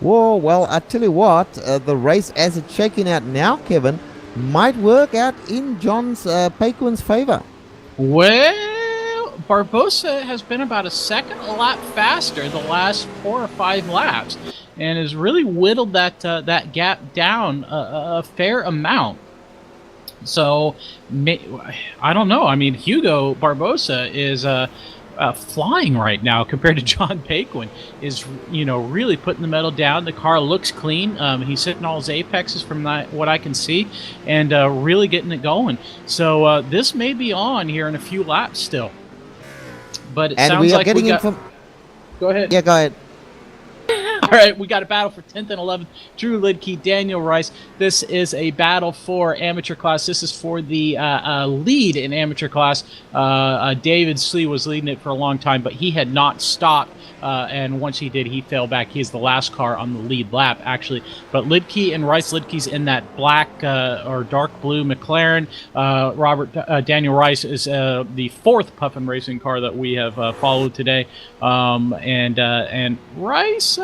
well, I tell you what, the race as it's shaking out now, Kevin, might work out in John's Paquin's favor. Well, Barbosa has been about a second a lap faster the last 4 or 5 laps, and has really whittled that gap down a fair amount. So, I don't know. I mean, Hugo Barbosa is flying right now compared to John Paquin. Is really putting the metal down. The car looks clean. He's hitting all his apexes from what I can see, and really getting it going. So this may be on here in a few laps still. But it sounds like we got... Go ahead. Yeah, go ahead. All right, we got a battle for 10th and 11th. Drew Lidke, Daniel Rice. This is a battle for amateur class. This is for the lead in amateur class. David Slee was leading it for a long time, but he had not stopped. And once he did, he fell back. He's the last car on the lead lap, actually. But Lidke and Rice, Lidke's in that black or dark blue McLaren. Daniel Rice is the 4th Puffin Racing car that we have followed today. And Rice,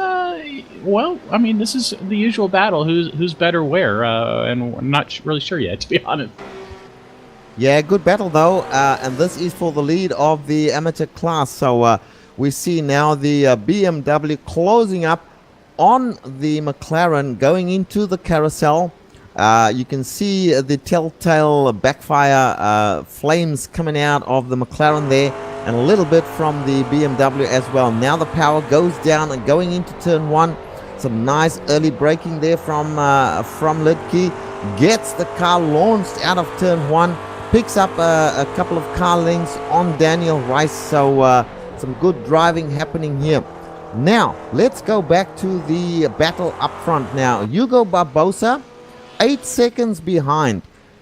well, I mean, this is the usual battle. Who's better where? And I'm not really sure yet, to be honest. Yeah, good battle, though. And this is for the lead of the amateur class. So, we see now the BMW closing up on the McLaren going into the carousel. You can see the telltale backfire flames coming out of the McLaren there, and a little bit from the BMW as well. Now the power goes down and going into turn 1. Some nice early braking there from Lidke. Gets the car launched out of turn 1. Picks up a couple of car lengths on Daniel Rice. So some good driving happening here. Now, let's go back to the battle up front now. Hugo Barbosa, 8 seconds behind.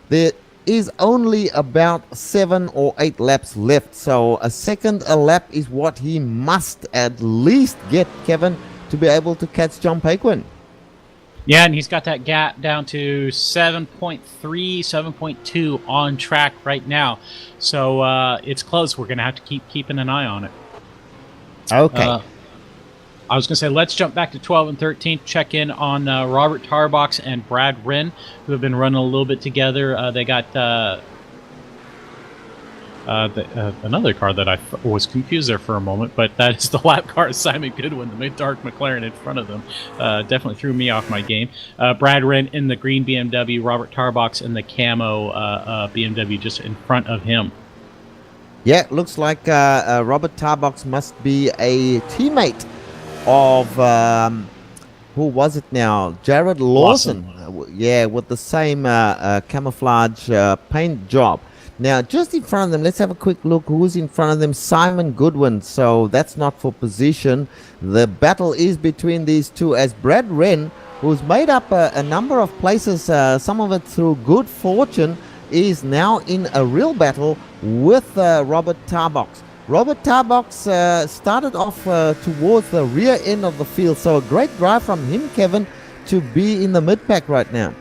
There is only about 7 or 8 laps left. So a second a lap is what he must at least get, Kevin, to be able to catch John Paquin. Yeah, and he's got that gap down to 7.3, 7.2 on track right now. So it's close. We're going to have to keep keeping an eye on it. Okay. I was going to say, let's jump back to 12 and 13, check in on Robert Tarbox and Brad Wren, who have been running a little bit together. They got another car that I was confused there for a moment, but that is the lap car of Simon Goodwin, the dark McLaren in front of them. Definitely threw me off my game. Brad Wren in the green BMW, Robert Tarbox in the camo BMW just in front of him. Yeah, looks like Robert Tarbox must be a teammate of who was it now? Jared Lawson. Yeah, with the same camouflage paint job. Now, just in front of them, let's have a quick look who's in front of them. Simon Goodwin. So that's not for position. The battle is between these two, as Brad Wren, who's made up a number of places, some of it through good fortune, is now in a real battle with Robert Tarbox. Robert Tarbox started off towards the rear end of the field, so a great drive from him, Kevin, to be in the mid-pack right now.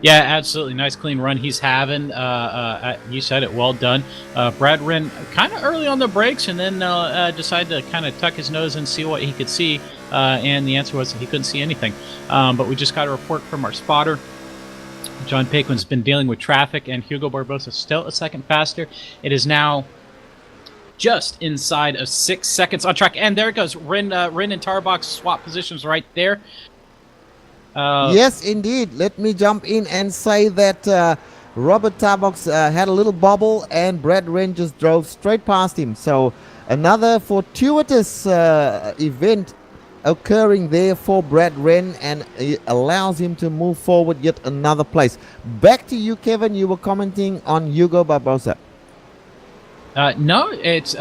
Yeah, absolutely. Nice clean run he's having. You said it, well done. Brad Wren kind of early on the brakes and then decided to kind of tuck his nose and see what he could see, and the answer was that he couldn't see anything. But we just got a report from our spotter. John Paquin's been dealing with traffic, and Hugo Barbosa still a second faster. It is now just inside of 6 seconds on track, and there it goes. Wren and Tarbox swap positions right there. Yes, indeed. Let me jump in and say that Robert Tarbox had a little bobble, and Brad Wren just drove straight past him. So another fortuitous event occurring there for Brad Wren, and it allows him to move forward yet another place. Back to you, Kevin. You were commenting on Hugo Barbosa. No, it's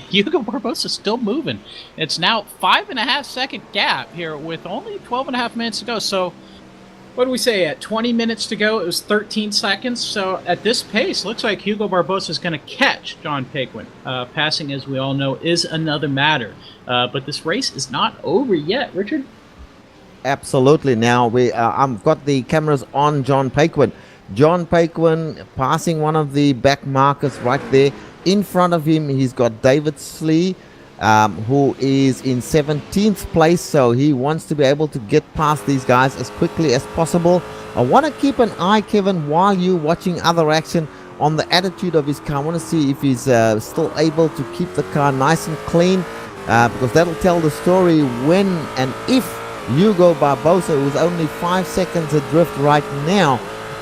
Hugo Barbosa still moving. It's now 5.5 second gap here with only 12.5 minutes to go. So what do we say, at 20 minutes to go, it was 13 seconds. So at this pace, looks like Hugo Barbosa is going to catch John Paquin. Passing, as we all know, is another matter. But this race is not over yet, Richard. Absolutely. Now I've got the cameras on John Paquin. John Paquin passing one of the back markers right there. In front of him, he's got David Slee, who is in 17th place, so he wants to be able to get past these guys as quickly as possible. I want to keep an eye, Kevin, while you're watching other action, on the attitude of his car. I want to see if he's still able to keep the car nice and clean, because that'll tell the story when and if Hugo Barbosa, who's only 5 seconds adrift right now,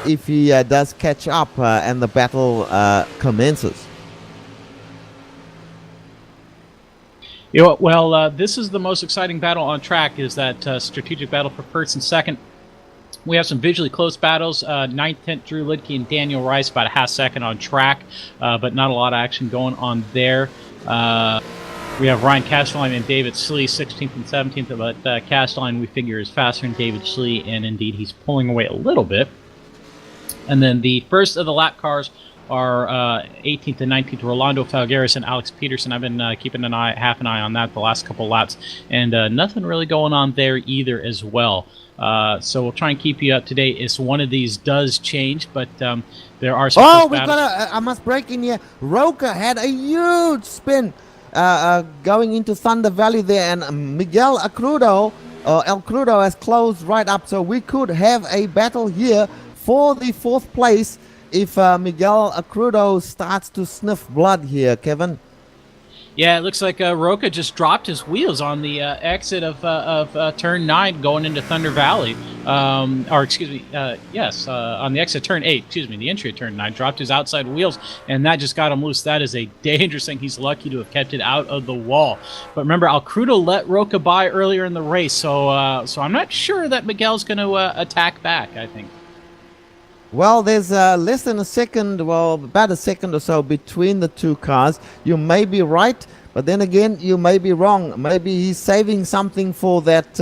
if he does catch up and the battle commences. Well, this is the most exciting battle on track, is that strategic battle for first and second. We have some visually close battles. 9th, 10th, Drew Lidke and Daniel Rice, about a half second on track, but not a lot of action going on there. We have Ryan Castelline and David Slee, 16th and 17th, but Castelline, we figure, is faster than David Slee, and indeed he's pulling away a little bit. And then the first of the lap cars are 18th and 19th, Rolando Falgueras and Alex Peterson. I've been keeping half an eye on that the last couple laps, and nothing really going on there either as well. So we'll try and keep you up to date if one of these does change, but there are some. Oh, I must break in here. Roca had a huge spin going into Thunder Valley there, and Miguel Acrudo, El Crudo, has closed right up, so we could have a battle here for the 4th place if Miguel Acrudo starts to sniff blood here, Kevin. Yeah, it looks like Roca just dropped his wheels on the exit of Turn 9 going into Thunder Valley. On the exit of Turn 8, the entry of Turn 9, dropped his outside wheels, and that just got him loose. That is a dangerous thing. He's lucky to have kept it out of the wall. But remember, Alcrudo let Roca by earlier in the race, so I'm not sure that Miguel's going to attack back, I think. Well, there's less than a second, about a second or so between the two cars. You may be right, but then again, you may be wrong. Maybe he's saving something for that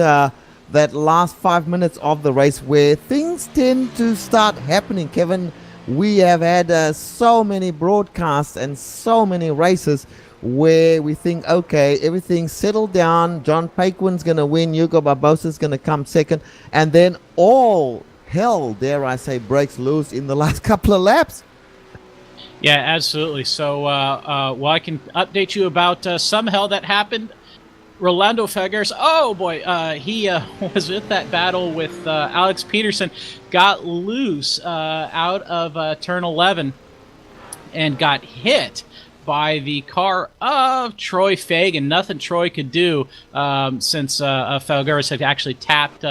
last 5 minutes of the race, where things tend to start happening, Kevin. We have had so many broadcasts and so many races where we think, okay, everything's settled down. John Paquin's going to win. Hugo Barbosa's going to come second. And then all hell, dare I say, breaks loose in the last couple of laps. Yeah, absolutely. So, well, I can update you about some hell that happened. Rolando Falgueras, oh boy, he was with that battle with Alex Peterson, got loose out of turn 11 and got hit by the car of Troy Fagan. Nothing Troy could do since Falgueras had actually tapped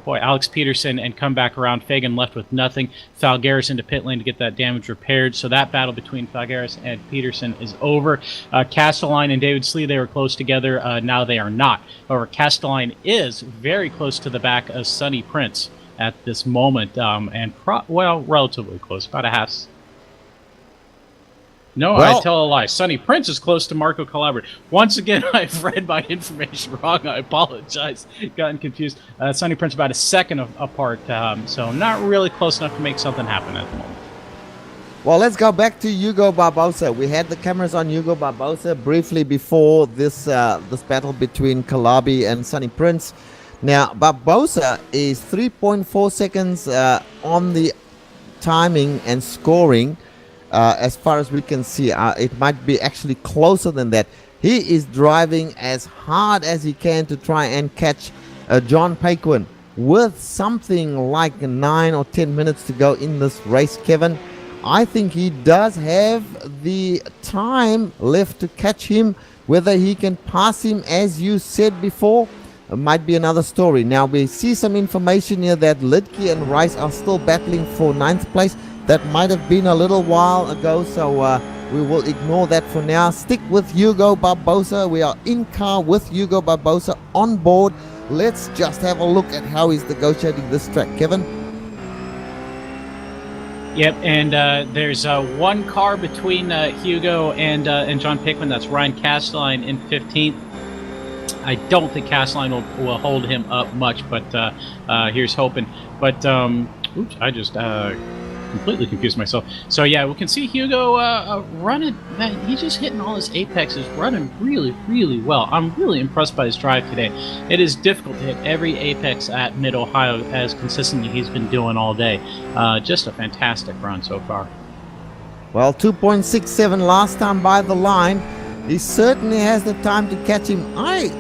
Alex Peterson and come back around. Fagan left with nothing. Falgueras into pit lane to get that damage repaired. So that battle between Falgueras and Peterson is over. Castelline and David Slee, they were close together. Now they are not. However, Castelline is very close to the back of Sonny Prince at this moment, and relatively close, about a half. No, I tell a lie. Sonny Prince is close to Marco Calabria. Once again, I've read my information wrong. I apologize. Gotten confused. Sonny Prince about a second apart, so not really close enough to make something happen at the moment. Well, let's go back to Hugo Barbosa. We had the cameras on Hugo Barbosa briefly before this battle between Calabria and Sonny Prince. Now, Barbosa is 3.4 seconds on the timing and scoring. As far as we can see, it might be actually closer than that. He is driving as hard as he can to try and catch John Paquin with something like 9 or 10 minutes to go in this race, Kevin. I think he does have the time left to catch him. Whether he can pass him, as you said before, might be another story. Now, we see some information here that Lidke and Rice are still battling for 9th place. That might have been a little while ago, so we will ignore that for now. Stick with Hugo Barbosa. We are in car with Hugo Barbosa on board. Let's just have a look at how he's negotiating this track, Kevin. Yep, and there's one car between Hugo and John Paquin. That's Ryan Castelline in 15th. I don't think Castelline will hold him up much, but here's hoping. But, oops, I just completely confused myself. So yeah, we can see Hugo running. Man, he's just hitting all his apexes, running really, really well. I'm really impressed by his drive today. It is difficult to hit every apex at Mid-Ohio as consistently he's been doing all day. Just a fantastic run so far. Well, 2.67 last time by the line. He certainly has the time to catch him. I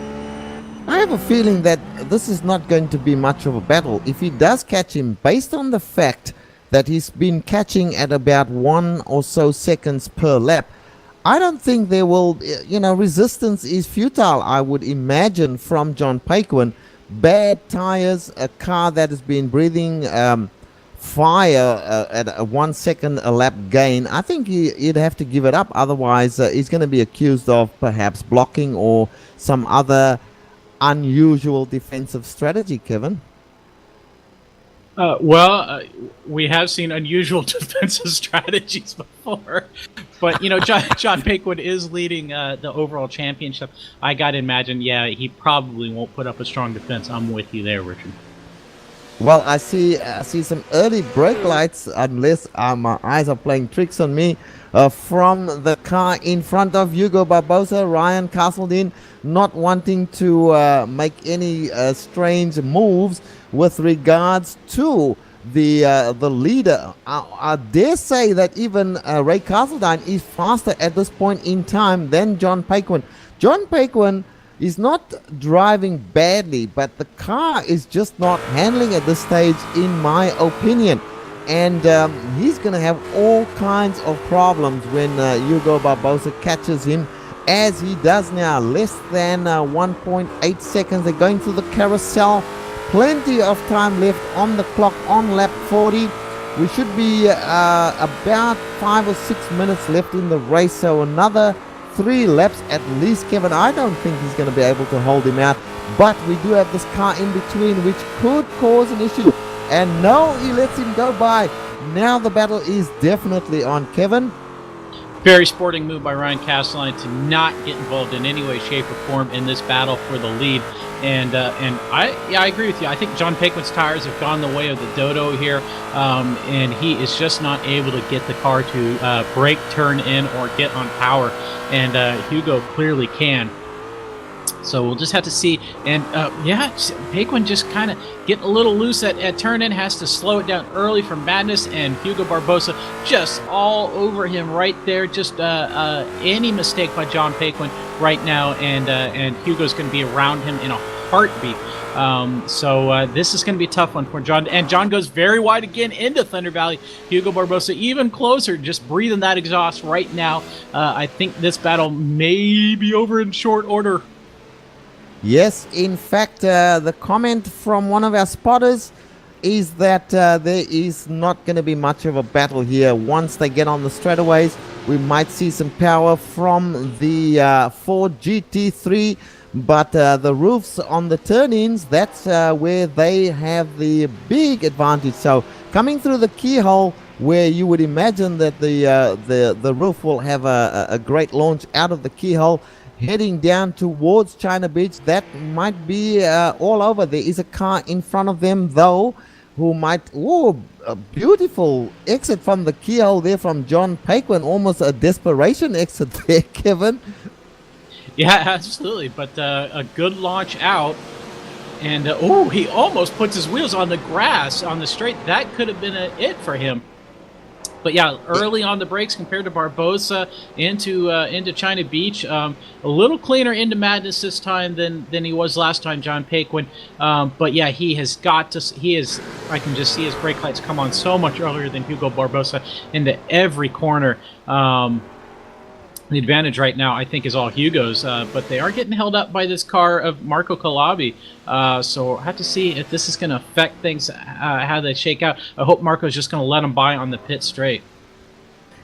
have a feeling that this is not going to be much of a battle. If he does catch him, based on the fact that he's been catching at about 1 or so seconds per lap, I don't think there will, resistance is futile, I would imagine, from John Paquin. Bad tires, a car that has been breathing fire at a 1 second a lap gain. I think he'd have to give it up. Otherwise, he's going to be accused of perhaps blocking or some other unusual defensive strategy, Kevin. We have seen unusual defensive strategies before, but John Paquin is leading the overall championship. I gotta imagine, he probably won't put up a strong defense. I'm with you there, Richard. Well, I see some early brake lights, unless my eyes are playing tricks on me, from the car in front of Hugo Barbosa. Ryan Castledine not wanting to make any strange moves with regards to the leader. I dare say that even Ray Castledine is faster at this point in time than John Paquin. John Paquin is not driving badly, but the car is just not handling at this stage, in my opinion. And he's going to have all kinds of problems when Hugo Barbosa catches him, as he does now. Less than 1.8 seconds. They're going through the carousel. Plenty of time left on the clock on lap 40. We should be about 5 or 6 minutes left in the race, so another 3 laps at least, Kevin. I don't think he's going to be able to hold him out, but we do have this car in between, which could cause an issue. And no, he lets him go by. Now the battle is definitely on, Kevin. Very sporting move by Ryan Castelline to not get involved in any way, shape, or form in this battle for the lead. And I agree with you. I think John Paquin's tires have gone the way of the dodo here, and he is just not able to get the car to brake, turn in, or get on power. And Hugo clearly can. So we'll just have to see. And Paquin just kind of getting a little loose at turn in, has to slow it down early for Madness, and Hugo Barbosa just all over him right there. Just any mistake by John Paquin right now, and Hugo's going to be around him in a heartbeat. So this is going to be a tough one for John. And John goes very wide again into Thunder Valley. Hugo Barbosa even closer, just breathing that exhaust right now. I think this battle may be over in short order. Yes, in fact, the comment from one of our spotters is that there is not going to be much of a battle here. Once they get on the straightaways, we might see some power from the Ford GT3, but the roofs on the turn-ins, that's where they have the big advantage. So coming through the keyhole, where you would imagine that the roof will have a great launch out of the keyhole, heading down towards China Beach, that might be all over. There is a car in front of them, though, who might... Oh, a beautiful exit from the keyhole there from John Paquin. Almost a desperation exit there, Kevin. Yeah, absolutely. But a good launch out. And, he almost puts his wheels on the grass on the straight. That could have been it for him. But yeah, early on the brakes compared to Barbosa into China Beach. A little cleaner into Madness this time than he was last time, John Paquin. But yeah, he has got to. I can just see his brake lights come on so much earlier than Hugo Barbosa into every corner. The advantage right now, I think, is all Hugo's, but they are getting held up by this car of Marco Calabi. So we'll have to see if this is going to affect things, how they shake out. I hope Marco's just going to let them by on the pit straight.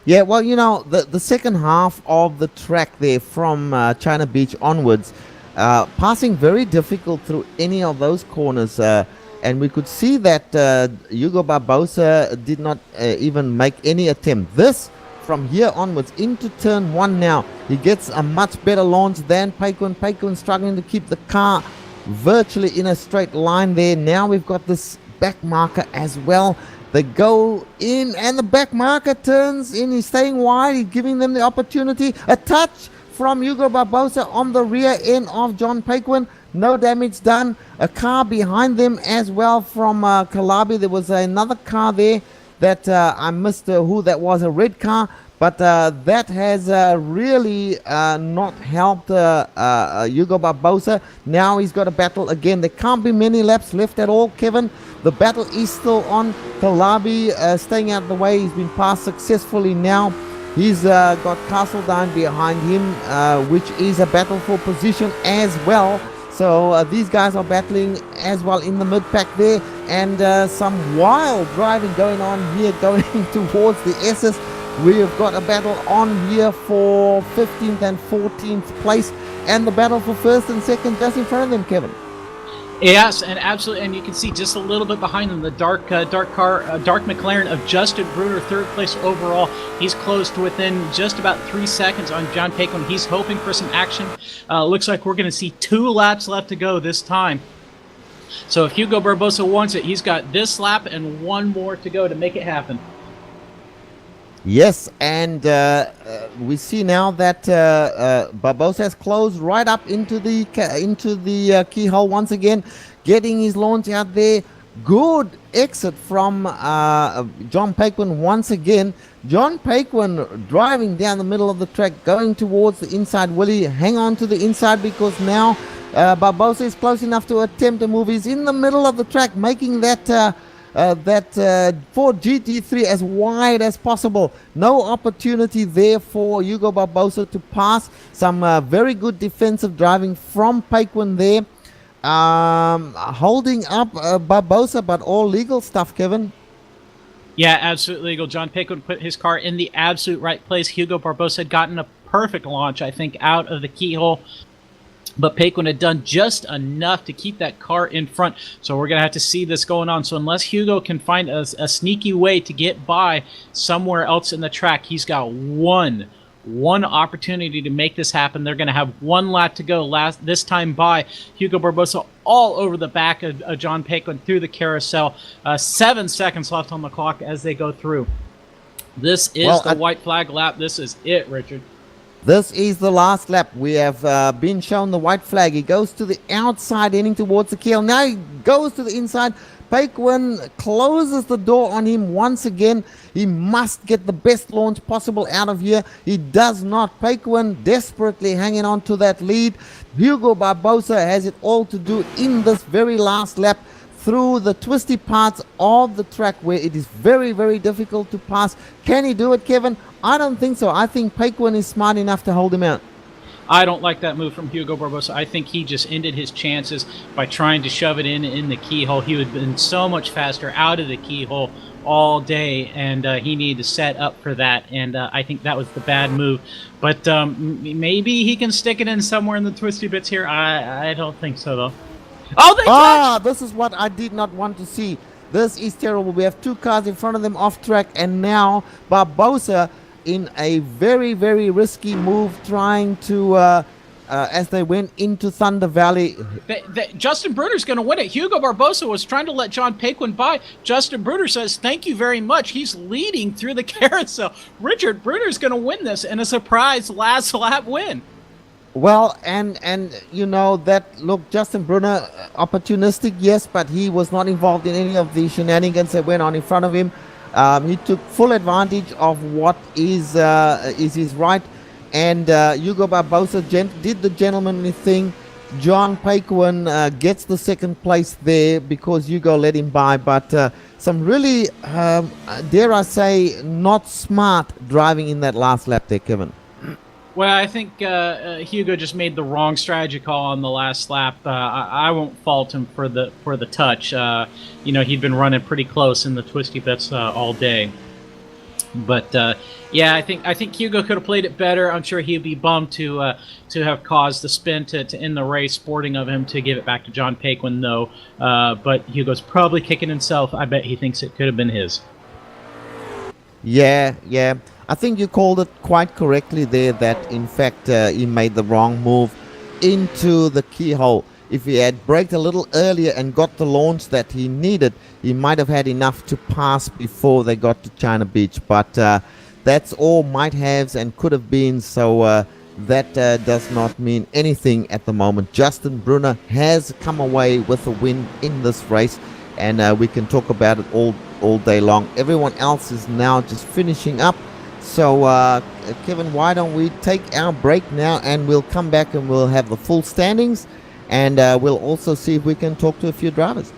Yeah, well, the second half of the track there from China Beach onwards, passing very difficult through any of those corners. And we could see that Hugo Barbosa did not even make any attempt. From here onwards into turn 1 now, he gets a much better launch than Paquin. Paquin struggling to keep the car virtually in a straight line there. Now we've got this back marker as well. They go in and the back marker turns in. He's staying wide. He's giving them the opportunity. A touch from Hugo Barbosa on the rear end of John Paquin. No damage done. A car behind them as well from Calabi. There was another car there that I missed who that was, a red car, but that has really not helped Hugo Barbosa. Now he's got a battle again. There can't be many laps left at all, Kevin. The battle is still on. Calabi staying out of the way. He's been passed successfully now. He's got Castledown behind him, which is a battle for position as well. So these guys are battling as well in the mid-pack there, and some wild driving going on here, going towards the S's. We have got a battle on here for 15th and 14th place, and the battle for first and second just in front of them, Kevin. Yes, and absolutely, and you can see just a little bit behind them the dark McLaren of Justin Bruner, third place overall. He's close to within just about 3 seconds on John Paquin. He's hoping for some action. Looks like we're going to see 2 laps left to go this time. So if Hugo Barbosa wants it, he's got this lap and 1 more to go to make it happen. Yes, and we see now that Barbosa has closed right up into the keyhole once again, getting his launch out there. Good exit from John Paquin once again. John Paquin driving down the middle of the track, going towards the inside. Will he hang on to the inside, because now Barbosa is close enough to attempt a move. He's in the middle of the track, making that Ford GT3 as wide as possible. No opportunity there for Hugo Barbosa to pass. Some very good defensive driving from Paquin there, holding up Barbosa, but all legal stuff, Kevin. Yeah, absolutely legal. John Paquin put his car in the absolute right place. Hugo Barbosa had gotten a perfect launch, I think, out of the keyhole. But Paquin had done just enough to keep that car in front. So we're going to have to see this going on. So unless Hugo can find a sneaky way to get by somewhere else in the track, he's got one one opportunity to make this happen. They're going to have one lap to go this time by Hugo Barbosa all over the back of John Paquin through the carousel. 7 seconds left on the clock as they go through. This is the white flag lap. This is it, Richard. This is the last lap. We have been shown the white flag. He goes to the outside, heading towards the keel. Now he goes to the inside. Paquin closes the door on him once again. He must get the best launch possible out of here. He does not. Paquin desperately hanging on to that lead. Hugo Barbosa has it all to do in this very last lap through the twisty parts of the track where it is very, very difficult to pass. Can he do it, Kevin? I don't think so. I think Paquin is smart enough to hold him out. I don't like that move from Hugo Barbosa. I think he just ended his chances by trying to shove it in the keyhole. He would have been so much faster out of the keyhole all day, and he needed to set up for that, and I think that was the bad move. But maybe he can stick it in somewhere in the twisty bits here. I don't think so, though. Oh, they touched! This is what I did not want to see. This is terrible. We have two cars in front of them off track, and now Barbosa in a very, very risky move trying to, as they went into Thunder Valley. Justin Bruder's going to win it. Hugo Barbosa was trying to let John Paquin by. Justin Bruder says, thank you very much. He's leading through the carousel. Richard, Bruder's going to win this in a surprise last lap win. Well, and you know that, look, Justin Brunner, opportunistic, yes, but he was not involved in any of the shenanigans that went on in front of him. He took full advantage of what is his right, and Hugo Barbosa did the gentlemanly thing. John Paquin gets the second place there because Hugo let him by, but some really, dare I say, not smart driving in that last lap there, Kevin. Well, I think Hugo just made the wrong strategy call on the last lap. I won't fault him for the touch. He'd been running pretty close in the twisty bits all day. But yeah, I think Hugo could have played it better. I'm sure he'd be bummed to have caused the spin to end the race. Sporting of him to give it back to John Paquin, though. But Hugo's probably kicking himself. I bet he thinks it could have been his. Yeah. I think you called it quite correctly there that, in fact, he made the wrong move into the keyhole. If he had braked a little earlier and got the launch that he needed, he might have had enough to pass before they got to China Beach. But that's all might haves and could have been, so that does not mean anything at the moment. Justin Brunner has come away with a win in this race, and we can talk about it all day long. Everyone else is now just finishing up. So, Kevin, why don't we take our break now, and we'll come back and we'll have the full standings, and we'll also see if we can talk to a few drivers.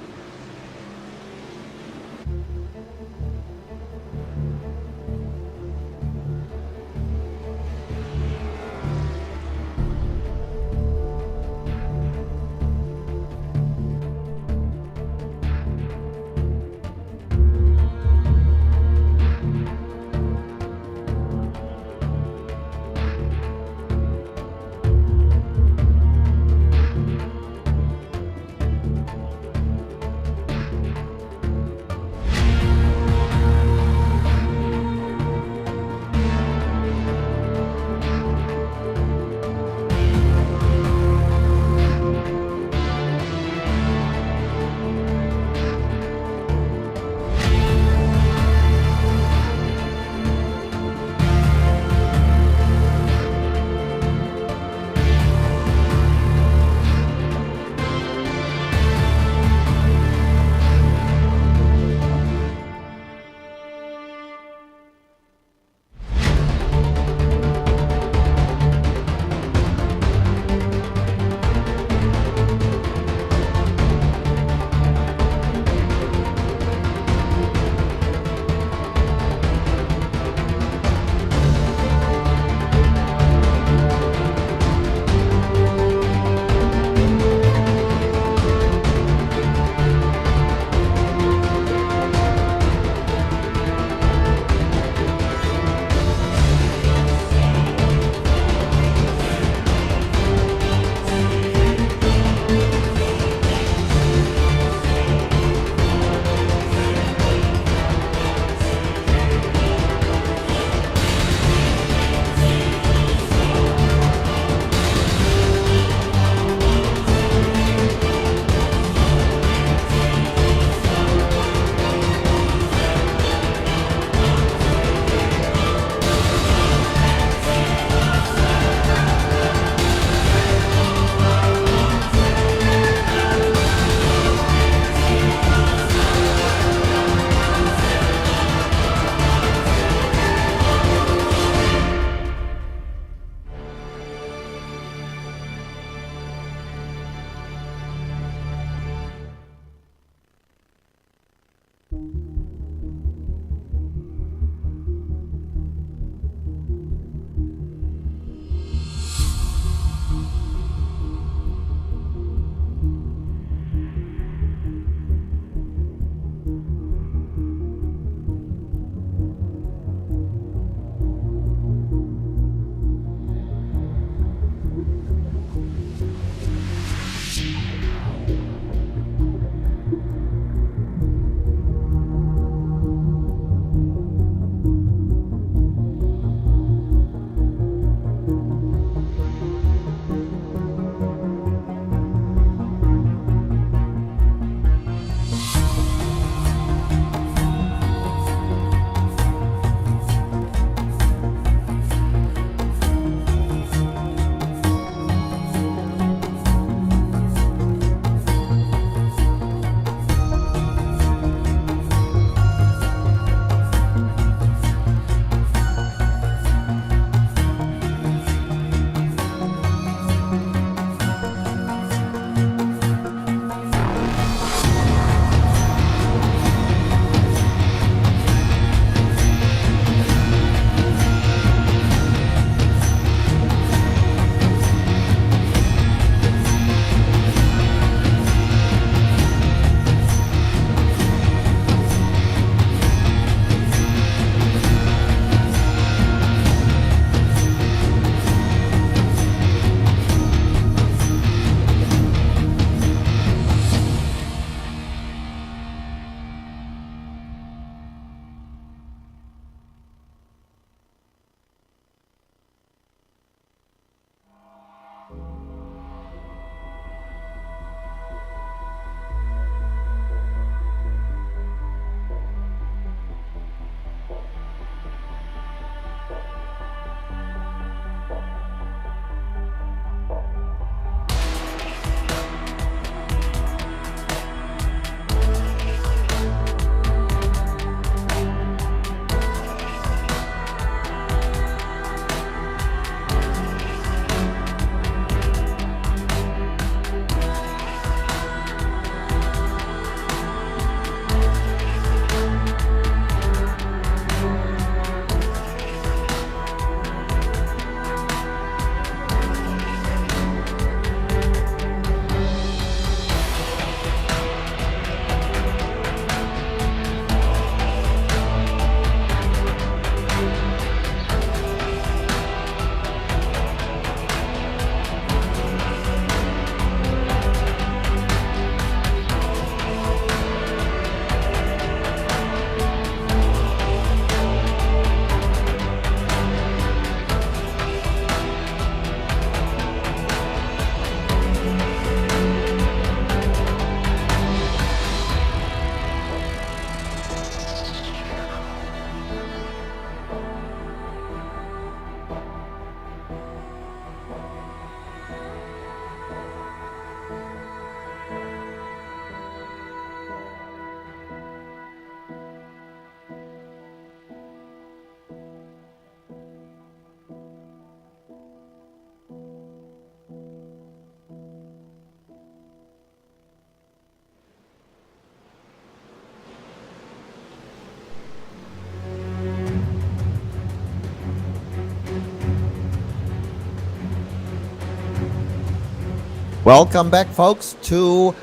Welcome back, folks, to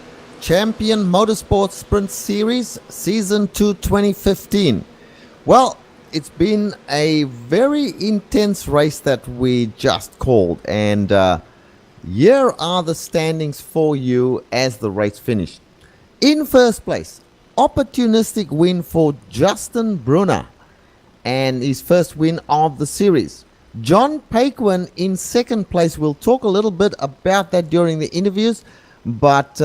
Champion Motorsports Sprint Series Season 2 2015. Well, it's been a very intense race that we just called, and here are the standings for you as the race finished. In first place, opportunistic win for Justin Brunner, and his first win of the series. John Paquin in second place. We'll talk a little bit about that during the interviews, but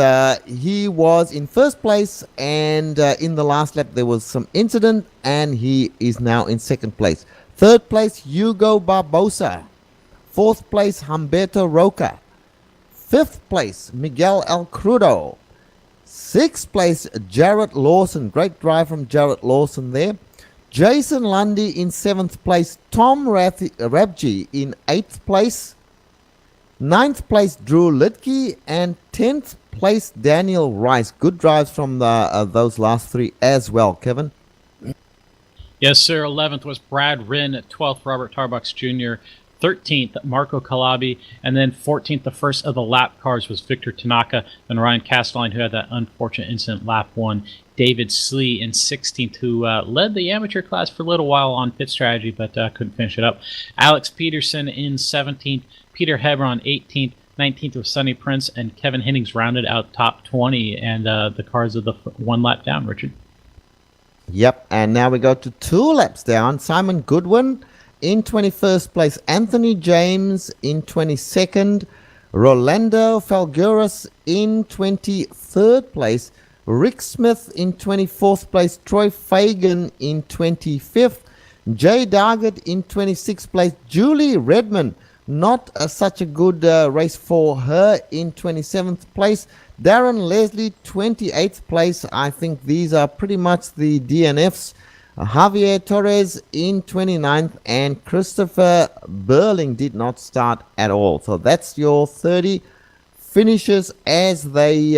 he was in first place, and in the last lap there was some incident, and he is now in second place. Third place, Hugo Barbosa. Fourth place, Humberto Roca. Fifth place, Miguel El Crudo. Sixth place, Jarrett Lawson. Great drive from Jarrett Lawson there. Jason Lundy in 7th place, Tom Rabji in 8th place, 9th place Drew Litke, and 10th place Daniel Rice. Good drives from those last three as well, Kevin. Yes, sir. 11th was Brad Rinn, 12th Robert Tarbox Jr., 13th Marco Calabi, and then 14th, the first of the lap cars, was Victor Tanaka, and Ryan Castelline, who had that unfortunate incident lap 1. David Slee in 16th, who led the amateur class for a little while on pit strategy, but couldn't finish it up. Alex Peterson in 17th, Peter Hebron 18th, 19th was Sonny Prince, and Kevin Hennings rounded out top 20, and the cars are the one lap down, Richard. Yep, and now we go to 2 laps down. Simon Goodwin in 21st place, Anthony James in 22nd, Rolando Falgueras in 23rd place, Rick Smith in 24th place, Troy Fagan in 25th, Jay Dargett in 26th place, Julie Redmond, not such a good race for her, in 27th place, Darren Leslie 28th place. I think these are pretty much the DNFs. Javier Torres in 29th, and Christopher Burling did not start at all. So that's your 30 finishes as they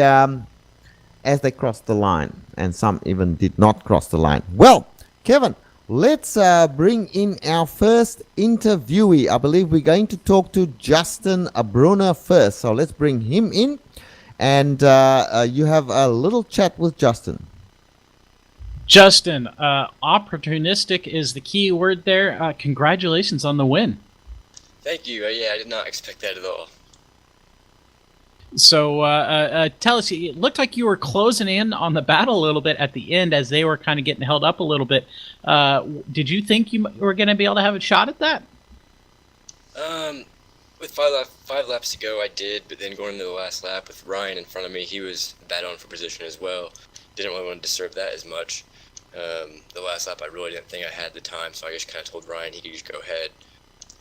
crossed the line, and some even did not cross the line. Well, Kevin, let's bring in our first interviewee. I believe we're going to talk to Justin Brunner first. So let's bring him in, and you have a little chat with Justin. Justin, opportunistic is the key word there. Congratulations on the win. Thank you. Yeah, I did not expect that at all. So tell us, it looked like you were closing in on the battle a little bit at the end as they were kind of getting held up a little bit. Did you think you were going to be able to have a shot at that? With five laps to go, I did, but then going into the last lap with Ryan in front of me, he was battling for position as well. Didn't really want to disturb that as much. The last lap, I really didn't think I had the time, so I just kind of told Ryan he could just go ahead.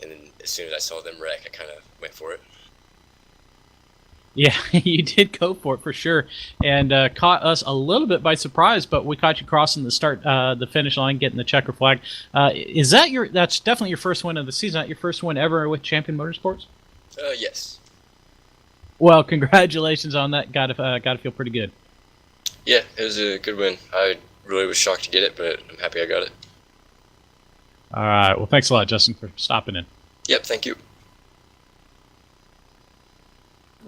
And then as soon as I saw them wreck, I kind of went for it. Yeah, you did go for it for sure, and caught us a little bit by surprise. But we caught you crossing the finish line, getting the checker flag. Is that that's definitely your first win of the season? Not your first win ever with Champion Motorsports? Yes. Well, congratulations on that. Got to feel pretty good. Yeah, it was a good win. I really was shocked to get it, but I'm happy I got it. All right. Well, thanks a lot, Justin, for stopping in. Yep, thank you.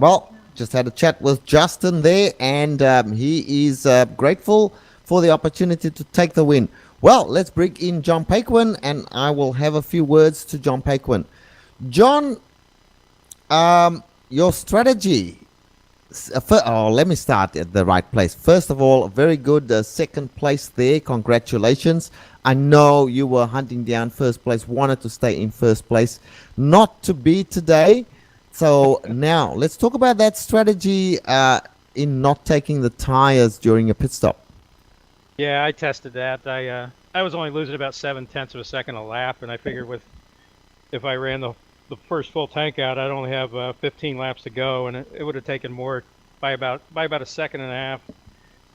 Well, just had a chat with Justin there, and he is grateful for the opportunity to take the win. Well, let's bring in John Paquin, and I will have a few words to John Paquin. John, your strategy. Let me start at the right place. First of all, very good second place there. Congratulations. I know you were hunting down first place, wanted to stay in first place. Not to be today. So now let's talk about that strategy in not taking the tires during a pit stop. Yeah, I tested that. I was only losing about 7/10 of a second a lap, and I figured if I ran the first full tank out, I'd only have 15 laps to go, and it would have taken more by about a second and a half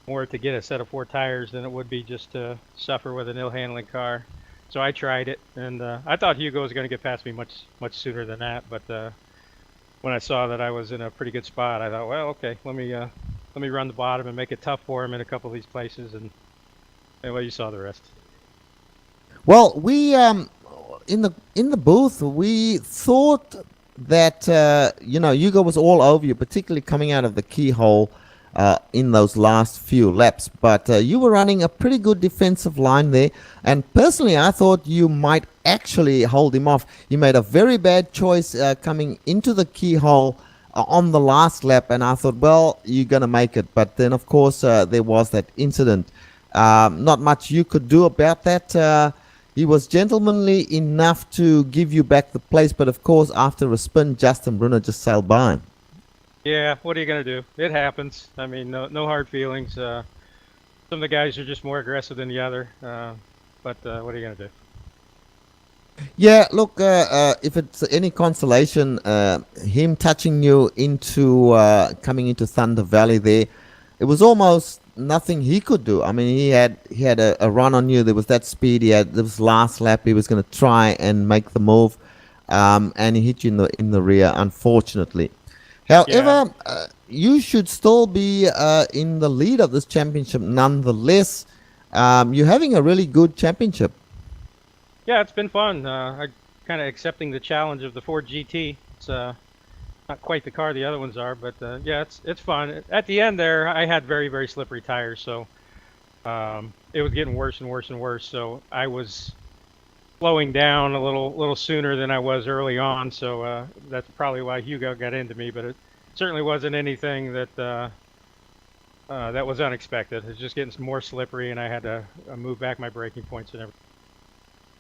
more to get a set of 4 tires than it would be just to suffer with an ill-handling car. So I tried it, and I thought Hugo was going to get past me much sooner than that, but when I saw that I was in a pretty good spot, I thought, well, okay, let me run the bottom and make it tough for him in a couple of these places, and anyway, you saw the rest. Well, we in the booth, we thought that Hugo was all over you, particularly coming out of the keyhole in those last few laps. But you were running a pretty good defensive line there, and personally, I thought you might actually hold him off. You made a very bad choice coming into the keyhole on the last lap, and I thought, well, you're going to make it. But then, of course, there was that incident. Not much you could do about that. He was gentlemanly enough to give you back the place, but of course, after a spin, Justin Brunner just sailed by him. Yeah, what are you going to do? It happens. I mean, no hard feelings. Some of the guys are just more aggressive than the other. But what are you going to do? Yeah, look, if it's any consolation, him touching you into coming into Thunder Valley there, it was almost nothing he could do. I mean, he had a run on you. There was that speed. There was last lap. He was going to try and make the move, and he hit you in the rear, unfortunately. However, you should still be in the lead of this championship nonetheless. You're having a really good championship. Yeah, it's been fun. I kind of accepting the challenge of the Ford GT. It's not quite the car the other ones are, but yeah, it's fun. At the end there, I had very, very slippery tires, so it was getting worse and worse and worse. So I was slowing down a little sooner than I was early on. So that's probably why Hugo got into me. But it certainly wasn't anything that that was unexpected. It was just getting more slippery, and I had to move back my braking points and everything.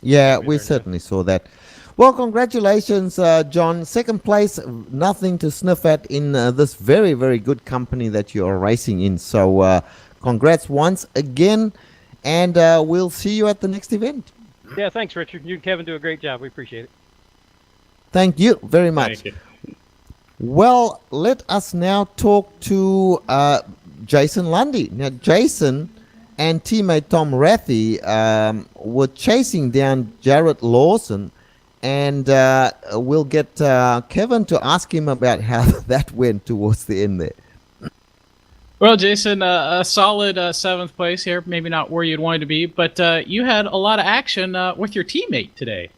Yeah, we certainly saw that. Well, congratulations, John. Second place, nothing to sniff at in this very, very good company that you are racing in. So congrats once again, and we'll see you at the next event. Yeah, thanks, Richard. You and Kevin do a great job. We appreciate it. Thank you very much. Thank you. Well, let us now talk to Jason Lundy. Now, Jason and teammate Tom Rathy were chasing down Jarrett Lawson, and we'll get Kevin to ask him about how that went towards the end there. Well, Jason, a solid 7th place here. Maybe not where you'd wanted to be, but you had a lot of action with your teammate today.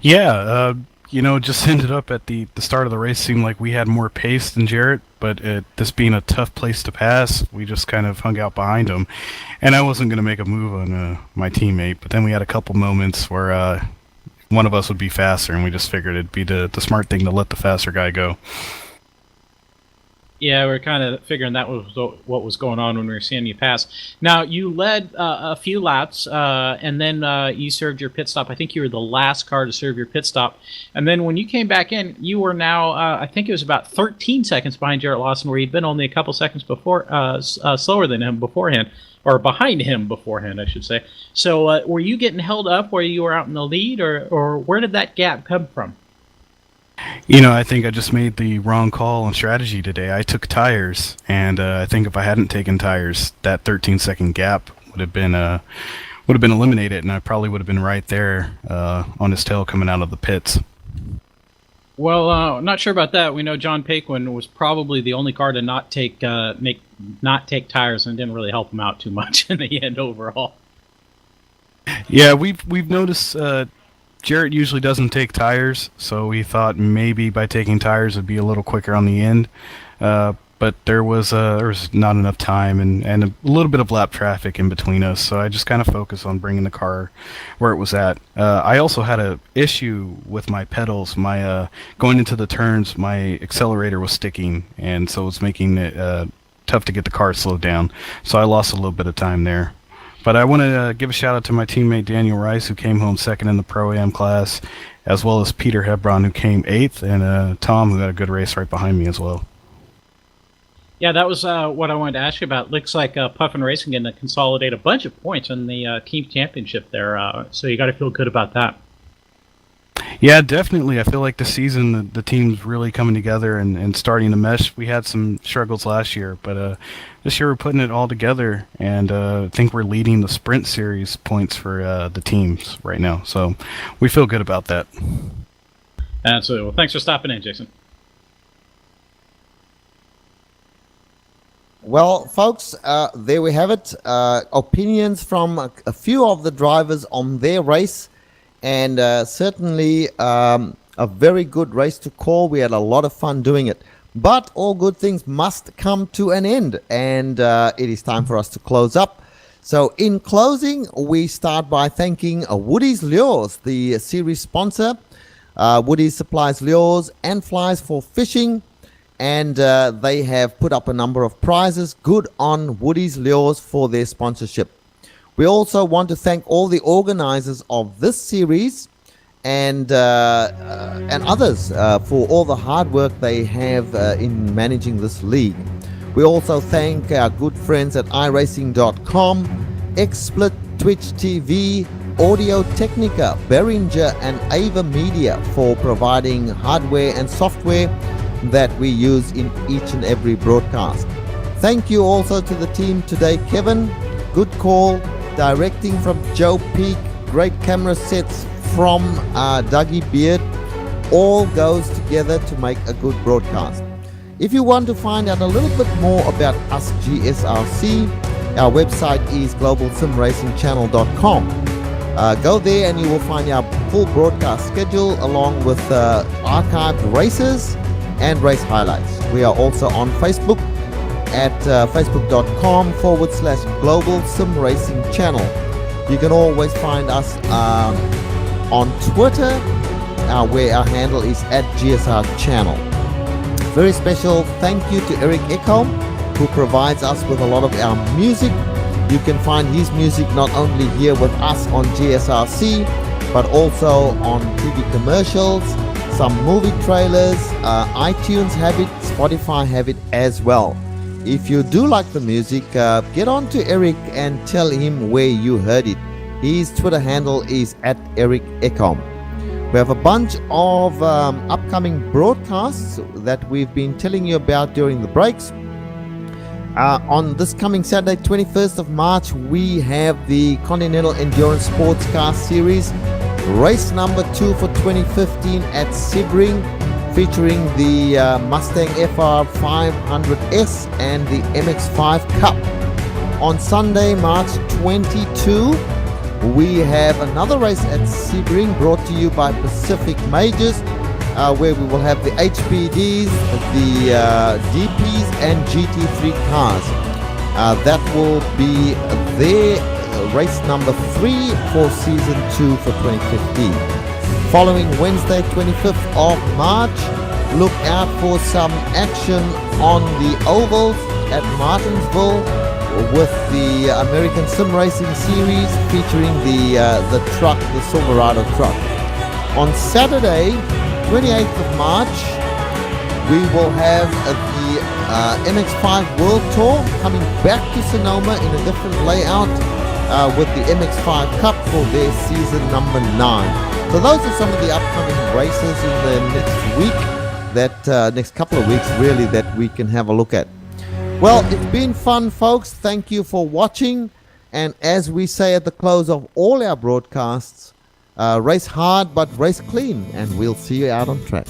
Yeah, just ended up at the start of the race. Seemed like we had more pace than Jarrett, but this being a tough place to pass, we just kind of hung out behind him. And I wasn't going to make a move on my teammate, but then we had a couple moments where one of us would be faster, and we just figured it'd be the smart thing to let the faster guy go. Yeah, we're kind of figuring that was what was going on when we were seeing you pass. Now, you led a few laps, and then you served your pit stop. I think you were the last car to serve your pit stop. And then when you came back in, you were now, I think it was about 13 seconds behind Jarrett Lawson, where he'd been only a couple seconds before, slower than him beforehand, or behind him beforehand, I should say. So were you getting held up where you were out in the lead, or where did that gap come from? I think I just made the wrong call on strategy today. I took tires, and I think if I hadn't taken tires, that 13-second gap would have been eliminated, and I probably would have been right there on his tail coming out of the pits. Well, not sure about that. We know John Paquin was probably the only car to not take tires, and didn't really help him out too much in the end overall. Yeah, we've noticed. Jarrett usually doesn't take tires, so we thought maybe by taking tires it'd be a little quicker on the end. But there was not enough time and a little bit of lap traffic in between us, so I just kind of focused on bringing the car where it was at. I also had an issue with my pedals. My going into the turns, my accelerator was sticking, and so it was making it tough to get the car slowed down. So I lost a little bit of time there. But I want to give a shout out to my teammate Daniel Rice, who came home second in the Pro-Am class, as well as Peter Hebron, who came 8th, and Tom, who had a good race right behind me as well. Yeah, that was what I wanted to ask you about. Looks like Puffin Racing going to consolidate a bunch of points in the team championship there, so you got to feel good about that. Yeah, definitely. I feel like this season the team's really coming together and starting to mesh. We had some struggles last year, but this year we're putting it all together, and I think we're leading the sprint series points for the teams right now. So we feel good about that. Absolutely. Well, thanks for stopping in, Jason. Well, folks, there we have it. Opinions from a few of the drivers on their race. And certainly A very good race to call. We had a lot of fun doing it. But all good things must come to an end, and it is time for us to close up. So in closing, we start by thanking Woody's Lures, the series sponsor. Woody's supplies lures and flies for fishing, and they have put up a number of prizes. Good on Woody's Lures for their sponsorship. We also want to thank all the organizers of this series and others for all the hard work they have in managing this league. We also thank our good friends at iRacing.com, XSplit, Twitch TV, Audio Technica, Behringer and Ava Media for providing hardware and software that we use in each and every broadcast. Thank you also to the team today. Kevin, good call. Directing from Joe Peak, great camera sets from Dougie Beard. All goes together to make a good broadcast. If you want to find out a little bit more about us GSRC, our website is globalsimracingchannel.com. Go there and you will find our full broadcast schedule along with archived races and race highlights. We are also on Facebook at facebook.com/Global Sim Racing Channel. You can always find us on Twitter, where our handle is @GSR Channel. Very special thank you to Eric Ekholm, who provides us with a lot of our music. You can find his music not only here with us on GSRC, but also on TV commercials, some movie trailers, iTunes have it, Spotify have it as well. If you do like the music, get on to Eric and tell him where you heard it. His Twitter handle is @Eric Ekholm. We have a bunch of upcoming broadcasts that we've been telling you about during the breaks. On this coming Saturday, 21st of March, we have the Continental Endurance Sports Car Series, race number 2 for 2015 at Sebring, featuring the Mustang FR 500S and the MX-5 Cup. On Sunday, March 22, we have another race at Sebring brought to you by Pacific Majors, where we will have the HPDs, the DPs and GT3 cars. That will be their race number 3 for season 2 for 2015. Following Wednesday, 25th of March, look out for some action on the ovals at Martinsville with the American Sim Racing Series featuring the truck, the Silverado truck. On Saturday, 28th of March, we will have the MX-5 World Tour coming back to Sonoma in a different layout with the MX-5 Cup for their season number 9. So those are some of the upcoming races in the next week, next couple of weeks really, that we can have a look at. Well, it's been fun, folks. Thank you for watching. And as we say at the close of all our broadcasts, race hard but race clean, and we'll see you out on track.